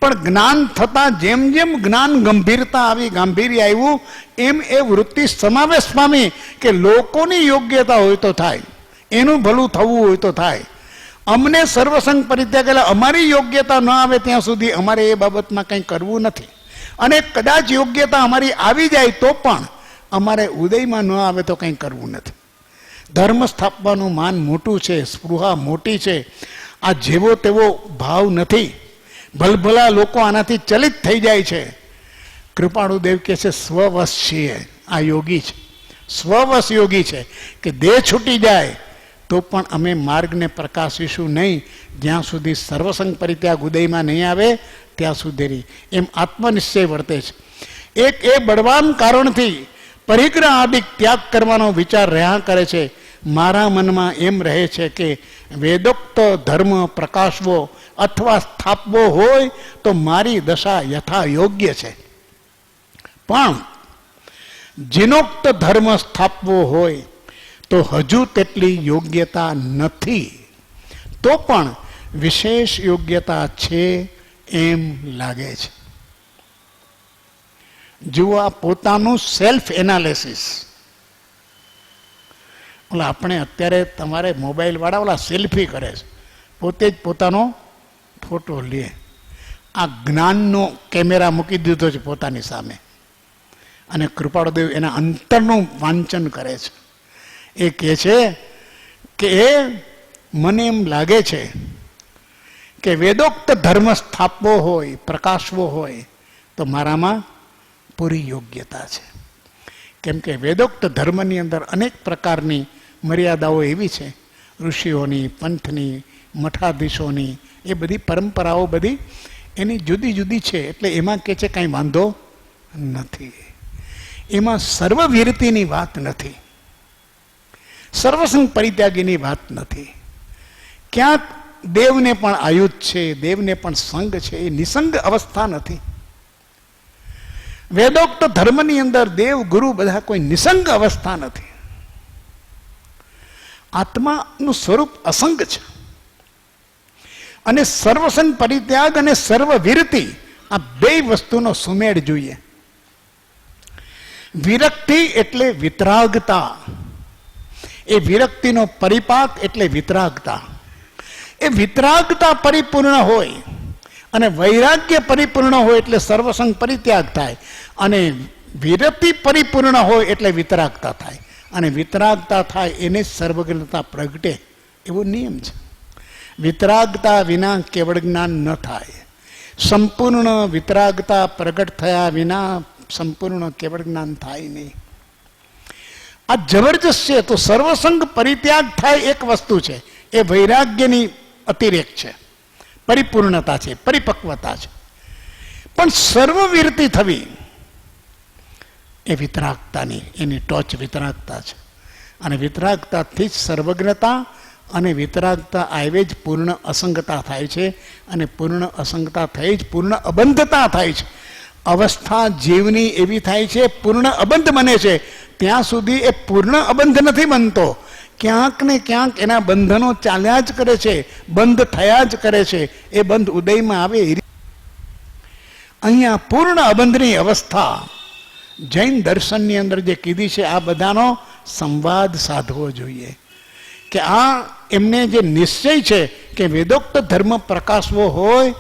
પણ જ્ઞાન થતાં જેમ જેમ જ્ઞાન ગંભીરતા આવી, ગાંભીર્ય આવ્યું, એમ એ વૃત્તિ સમાવેશ પામી કે લોકોની યોગ્યતા હોય તો થાય, એનું ભલું થવું હોય તો થાય. અમને સર્વસંગ પરિત્યાગ, એટલે અમારી યોગ્યતા ન આવે ત્યાં સુધી અમારે એ બાબતમાં કંઈ કરવું નથી. અને કદાચ યોગ્યતા અમારી આવી જાય તો પણ અમારે ઉદયમાં ન આવે તો કંઈ કરવું નથી. ધર્મ સ્થાપવાનું માન મોટું છે, સ્પૃહા મોટી છે. આ જેવો તેવો ભાવ નથી. ભલભલા લોકો આનાથી ચલિત થઈ જાય છે. કૃપાળુ દેવ કહે છે સ્વવશ છીએ. આ યોગી છે, સ્વવશ યોગી છે કે દેહ છૂટી જાય તો પણ અમે માર્ગને પ્રકાશીશું નહીં, જ્યાં સુધી સર્વસંગ પરિત્યાગ ઉદયમાં નહીં આવે ત્યાં સુધી. એમ આત્મનિશ્ચય વર્તે છે. એક એ બળવાન કારણથી પરિગ્રહ આદિ ત્યાગ કરવાનો વિચાર રહ્યા કરે છે. મારા મનમાં એમ રહે છે કે વેદોક્ત ધર્મ પ્રકાશવો અથવા સ્થાપવો હોય તો મારી દશા યથા યોગ્ય છે, પણ જીનોક્ત ધર્મ સ્થાપવો હોય તો હજુ તેટલી યોગ્યતા નથી. તો પણ વિશેષ યોગ્યતા છે એમ લાગે છે. જુઓ, આ પોતાનું સેલ્ફ એનાલિસિસ. ઓલા આપણે અત્યારે તમારે મોબાઈલ વાળા ઓલા સેલ્ફી કરે છે, પોતે જ પોતાનો ફોટો લે. આ જ્ઞાનનો કેમેરા મૂકી દીધો છે પોતાની સામે, અને કૃપાળુદેવ એના અંતરનું વાંચન કરે છે. એ કહે છે કે એ મને એમ લાગે છે કે વેદોક્ત ધર્મ સ્થાપવો હોય, પ્રકાશવો હોય તો મારામાં પૂરી યોગ્યતા છે. કેમ કે વેદોક્ત ધર્મની અંદર અનેક પ્રકારની મર્યાદાઓ એવી છે, ઋષિઓની, પંથની, મઠાધીશોની, એ બધી પરંપરાઓ બધી એની જુદી જુદી છે. એટલે એમાં કે છે કાંઈ વાંધો નથી, એમાં સર્વવીરતીની વાત નથી, સર્વસંગ પરિત્યાગીની વાત નથી. ક્યાંક દેવને પણ આયુધ છે, દેવને પણ સંગ છે, એ નિસંગ અવસ્થા નથી. વેદોક્ત ધર્મની અંદર દેવ ગુરુ બધા કોઈ નિસંગ અવસ્થા નથી. આત્માનું સ્વરૂપ અસંગ છે. અને સર્વસંગ પરિત્યાગ અને સર્વવીરતી આ બે વસ્તુનો સુમેળ જોઈએ. વિરક્તિ એટલે વિતરાગતા, એ વિરક્તિનો પરિપાક એટલે વિતરાગતા. એ વિતરાગતા પરિપૂર્ણ હોય અને વૈરાગ્ય પરિપૂર્ણ હોય એટલે સર્વસંગ પરિત્યાગ થાય, અને વિરક્તિ પરિપૂર્ણ હોય એટલે વિતરાગતા થાય, અને વિતરાગતા થાય એને સર્વજ્ઞતા પ્રગટે એવો નિયમ છે. વિતરાગતા વિના કેવળ જ્ઞાન ન થાય. સંપૂર્ણ વિતરાગતા પ્રગટ થયા વિના સંપૂર્ણ કેવળ જ્ઞાન થાય નહીં. આ જબરજસ્ત છે. તો સર્વસંગ પરિત્યાગ થાય એક વસ્તુ છે, એ વૈરાગ્યની અતિરેક છે, પરિપૂર્ણતા છે, પરિપક્વતા છે. પણ સર્વવીરતી થવી એ વિતરાગતાની, એની ટોચ વિતરાગતા છે. અને વિતરાગતાથી જ સર્વજ્ઞતા અને વિતરાગતા આવે જ પૂર્ણ અસંગતા થાય છે, અને પૂર્ણ અસંગતા થઈ જ પૂર્ણ અબંધતા થાય છે. અવસ્થા જીવની એવી થાય છે, પૂર્ણ અબંધ બને છે. ત્યાં સુધી એ પૂર્ણ અબંધ નથી બનતો, ક્યાંક ને ક્યાંક એના બંધનો ચાલ્યા જ કરે છે, બંધ થયા જ કરે છે. એ બંધ ઉદયમાં આવે. અહીંયા પૂર્ણ અબંધની અવસ્થા જૈન દર્શનની અંદર જે કીધી છે, આ બધાનો સંવાદ સાધવો જોઈએ. કે આ એમને જે નિશ્ચય છે કે વેદોક્ત ધર્મ પ્રકાશવો હોય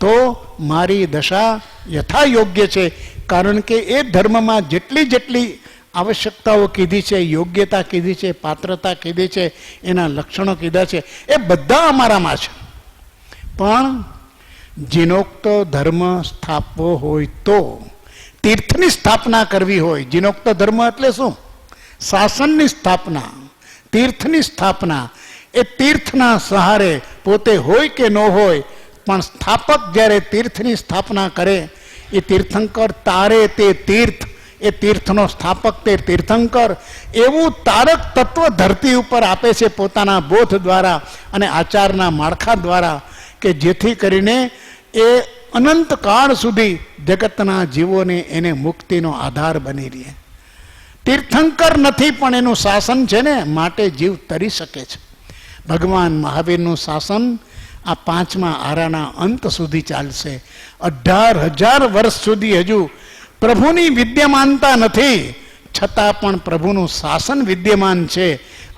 તો મારી દશા યથા યોગ્ય છે. કારણ કે એ ધર્મમાં જેટલી જેટલી આવશ્યકતાઓ કીધી છે, યોગ્યતા કીધી છે, પાત્રતા કીધી છે, એના લક્ષણો કીધા છે, એ બધા અમારામાં છે. પણ જીનોક્ત ધર્મ સ્થાપવો હોય તો, તીર્થની સ્થાપના કરવી હોય, જીનોક્ત ધર્મ એટલે શું? શાસનની સ્થાપના, તીર્થની સ્થાપના. એ તીર્થના સહારે પોતે હોય કે ન હોય, પણ સ્થાપક જ્યારે તીર્થની સ્થાપના કરે, એ તીર્થંકર તારે તે તીર્થ, એ તીર્થનો સ્થાપક તે તીર્થંકર, એવું તારક તત્વ ધરતી ઉપર આપે છે પોતાના બોધ દ્વારા અને આચારના માળખા દ્વારા, કે જેથી કરીને એ અનંત કાળ સુધી જગતના જીવોને એને મુક્તિનો આધાર બની રહે. તીર્થંકર નથી પણ એનું શાસન છે ને, માટે જીવ તરી શકે છે. ભગવાન મહાવીરનું શાસન આ પાંચમા આરાના અંત સુધી ચાલશે. 18,000 વર્ષ સુધી હજુ પ્રભુની વિદ્યમાનતા નથી, છતાં પણ પ્રભુનું શાસન વિદ્યમાન છે.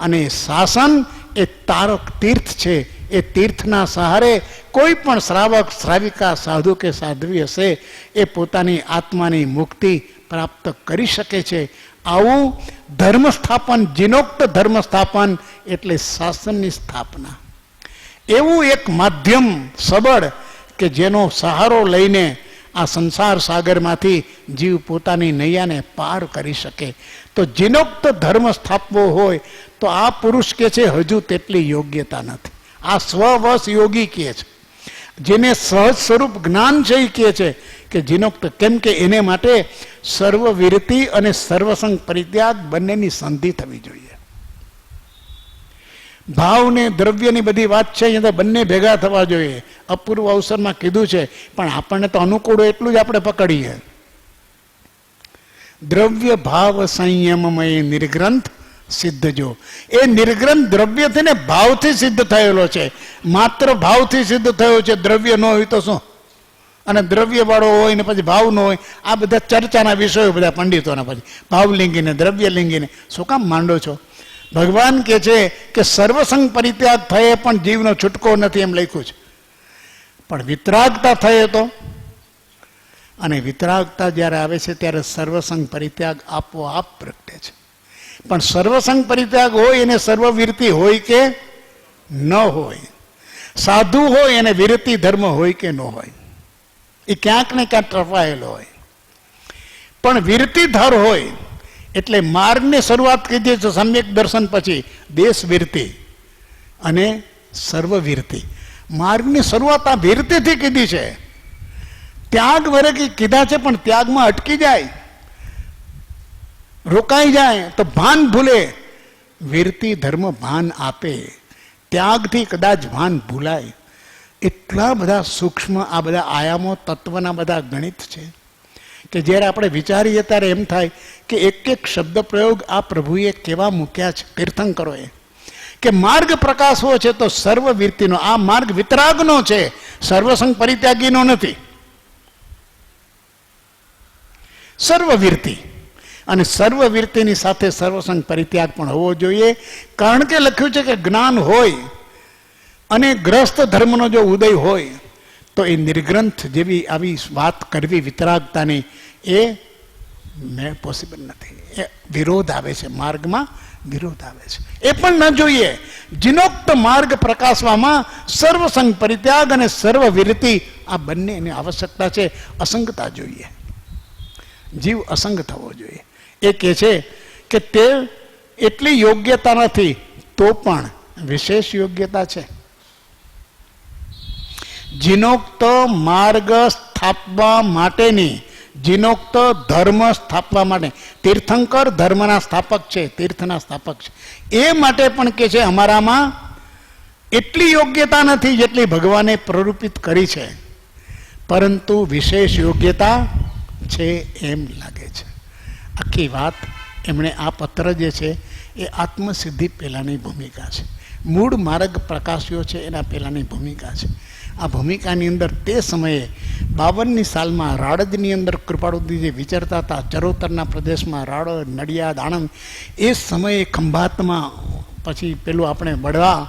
અને શાસન એ તારક તીર્થ છે. એ તીર્થના સહારે કોઈ પણ શ્રાવક, શ્રાવિકા, સાધુ કે સાધ્વી હશે, એ પોતાની આત્માની મુક્તિ પ્રાપ્ત કરી શકે છે. આવું ધર્મ સ્થાપન, જીનોક્ત ધર્મ સ્થાપન એટલે શાસનની સ્થાપના. એવું એક માધ્યમ સબળ કે જેનો સહારો લઈને આ સંસાર સાગરમાંથી જીવ પોતાની નૈયાને પાર કરી શકે. તો જીનોક્ત ધર્મ સ્થાપવો હોય તો આ પુરુષ કે છે હજુ તેટલી યોગ્યતા નથી. આ સ્વવશ યોગી કહે છે, જેને સહજ સ્વરૂપ જ્ઞાન છે એ કહે છે કે જીનોક્ત. કેમ કે એને માટે સર્વવીરતી અને સર્વસંગ પરિત્યાગ બંનેની સંધિ થવી જોઈએ. ભાવ ને દ્રવ્યની બધી વાત છે, અહીંયા તો બંને ભેગા થવા જોઈએ. અપૂર્વ અવસરમાં કીધું છે, પણ આપણને તો અનુકૂળ એટલું જ આપણે પકડીએ. દ્રવ્ય ભાવ સંયમમય નિર્ગ્રંથ સિદ્ધ જો. એ નિર્ગ્રંથ દ્રવ્યથી ને ભાવથી સિદ્ધ થયેલો છે, માત્ર ભાવથી સિદ્ધ થયો છે. દ્રવ્ય ન હોય તો શું? અને દ્રવ્ય વાળો હોય ને પછી ભાવ ન હોય, આ બધા ચર્ચાના વિષયો બધા પંડિતોના. પછી ભાવલિંગીને દ્રવ્યલિંગીને શું કામ માંડો છો? ભગવાન કે છે કે સર્વસંગ પરિત્યાગ થયે પણ જીવનો છૂટકો નથી, એમ લખ્યું છે. પણ વિતરાગતા થયે તો, અને વિતરાગતા જ્યારે આવે છે ત્યારે સર્વસંગ પરિત્યાગ આપોઆપ પ્રગટે છે. પણ સર્વસંગ પરિત્યાગ હોય એને સર્વવીરતી હોય કે ન હોય, સાધુ હોય એને વિરતિ ધર્મ હોય કે ન હોય, એ ક્યાંક ને ક્યાંક ટપાયેલો હોય. પણ વિરતિધર હોય એટલે માર્ગની શરૂઆત કીધી છે સમ્યક દર્શન પછી દેશ વિરતિ અને સર્વવીરતી. માર્ગની શરૂઆત આ વીરતીથી કીધી છે. ત્યાગ વરેકી કીધા છે પણ ત્યાગમાં અટકી જાય, રોકાઈ જાય તો ભાન ભૂલે. વીરતી ધર્મ ભાન આપે, ત્યાગથી કદાચ ભાન ભૂલાય. એટલા બધા સૂક્ષ્મ આ બધા આયામો તત્વના બધા ગણિત છે કે જ્યારે આપણે વિચારીએ ત્યારે એમ થાય કે એક એક શબ્દ પ્રયોગ આ પ્રભુએ કેવા મૂક્યા છે તીર્થંકરોએ, કે માર્ગ પ્રકાશવો છે તો સર્વવીરતીનો. આ માર્ગ વિતરાગનો છે, સર્વસંગ પરિત્યાગીનો નથી. સર્વવીરતી, અને સર્વવીરતીની સાથે સર્વસંગ પરિત્યાગ પણ હોવો જોઈએ. કારણ કે લખ્યું છે કે જ્ઞાન હોય અને ગ્રસ્ત ધર્મનો જો ઉદય હોય તો એ નિર્ગ્રંથ જેવી આવી વાત કરવી વિતરાગતાની એ પોસિબલ નથી. એ વિરોધ આવે છે, માર્ગમાં વિરોધ આવે છે. એ પણ ન જોઈએ. જીનોક્ત માર્ગ પ્રકાશવામાં સર્વસંગ પરિત્યાગ અને સર્વવીરતી આ બંનેની આવશ્યકતા છે. અસંગતા જોઈએ, જીવ અસંગ થવો જોઈએ. એ કહે છે કે તે એટલી યોગ્યતા નથી તો પણ વિશેષ યોગ્યતા છે. જીનોક્ત માર્ગ સ્થાપવા માટેની, જીનોક્ત ધર્મ સ્થાપવા માટે, તીર્થંકર ધર્મના સ્થાપક છે, તીર્થના સ્થાપક છે. એ માટે પણ કે છે અમારામાં એટલી યોગ્યતા નથી જેટલી ભગવાને પ્રરૂપિત કરી છે, પરંતુ વિશેષ યોગ્યતા છે એમ લાગે છે. આખી વાત એમણે આ પત્ર જે છે એ આત્મસિદ્ધિ પહેલાંની ભૂમિકા છે. મૂળ માર્ગ પ્રકાશ્યો છે એના પહેલાંની ભૂમિકા છે. આ ભૂમિકાની અંદર તે સમયે 52ની સાલમાં રાડજની અંદર કૃપાળુજી વિચરતા હતા, ચરોતરના પ્રદેશમાં, રાડ, નડિયાદ, આણંદ. એ સમયે ખંભાતમાં, પછી પેલું આપણે બળવા,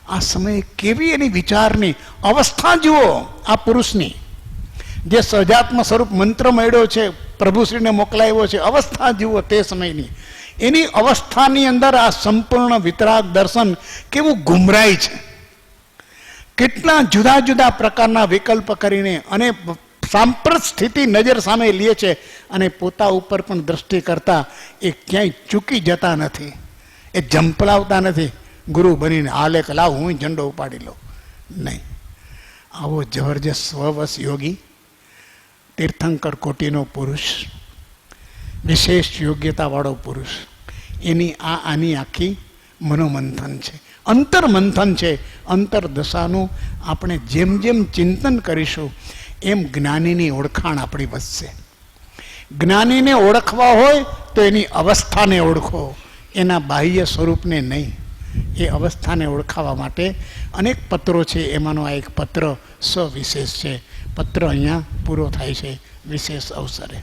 આ સમયે કેવી એની વિચારની અવસ્થા જુઓ. આ પુરુષની જે સહજાત્મ સ્વરૂપ મંત્ર મળ્યો છે, પ્રભુશ્રીને મોકલાવ્યો છે, અવસ્થા જુઓ તે સમયની. એની અવસ્થાની અંદર આ સંપૂર્ણ વિતરાગ દર્શન કેવું ગુમરાય છે. કેટલા જુદા જુદા પ્રકારના વિકલ્પ કરીને અને સાંપ્રત સ્થિતિ નજર સામે લે છે અને પોતા ઉપર પણ દ્રષ્ટિ કરતા એ ક્યાંય ચૂકી જતા નથી, એ ઝંપલાવતા નથી ગુરુ બનીને હાલે કે લાવ હું ઝંડો ઉપાડી લઉં. નહીં, આવો જબરજસ્ત સ્વવશ યોગી તીર્થંકર કોટીનો પુરુષ, વિશેષ યોગ્યતાવાળો પુરુષ, એની આની આખી મનોમંથન છે, અંતરમંથન છે. અંતરદશાનું આપણે જેમ જેમ ચિંતન કરીશું એમ જ્ઞાનીની ઓળખાણ આપણી વધશે. જ્ઞાનીને ઓળખવા હોય તો એની અવસ્થાને ઓળખો, એના બાહ્ય સ્વરૂપને નહીં. એ અવસ્થાને ઓળખાવા માટે અનેક પત્રો છે, એમાંનો આ એક પત્ર સવિશેષ છે. પત્ર અહીંયા પૂરો થાય છે વિશેષ અવસરે.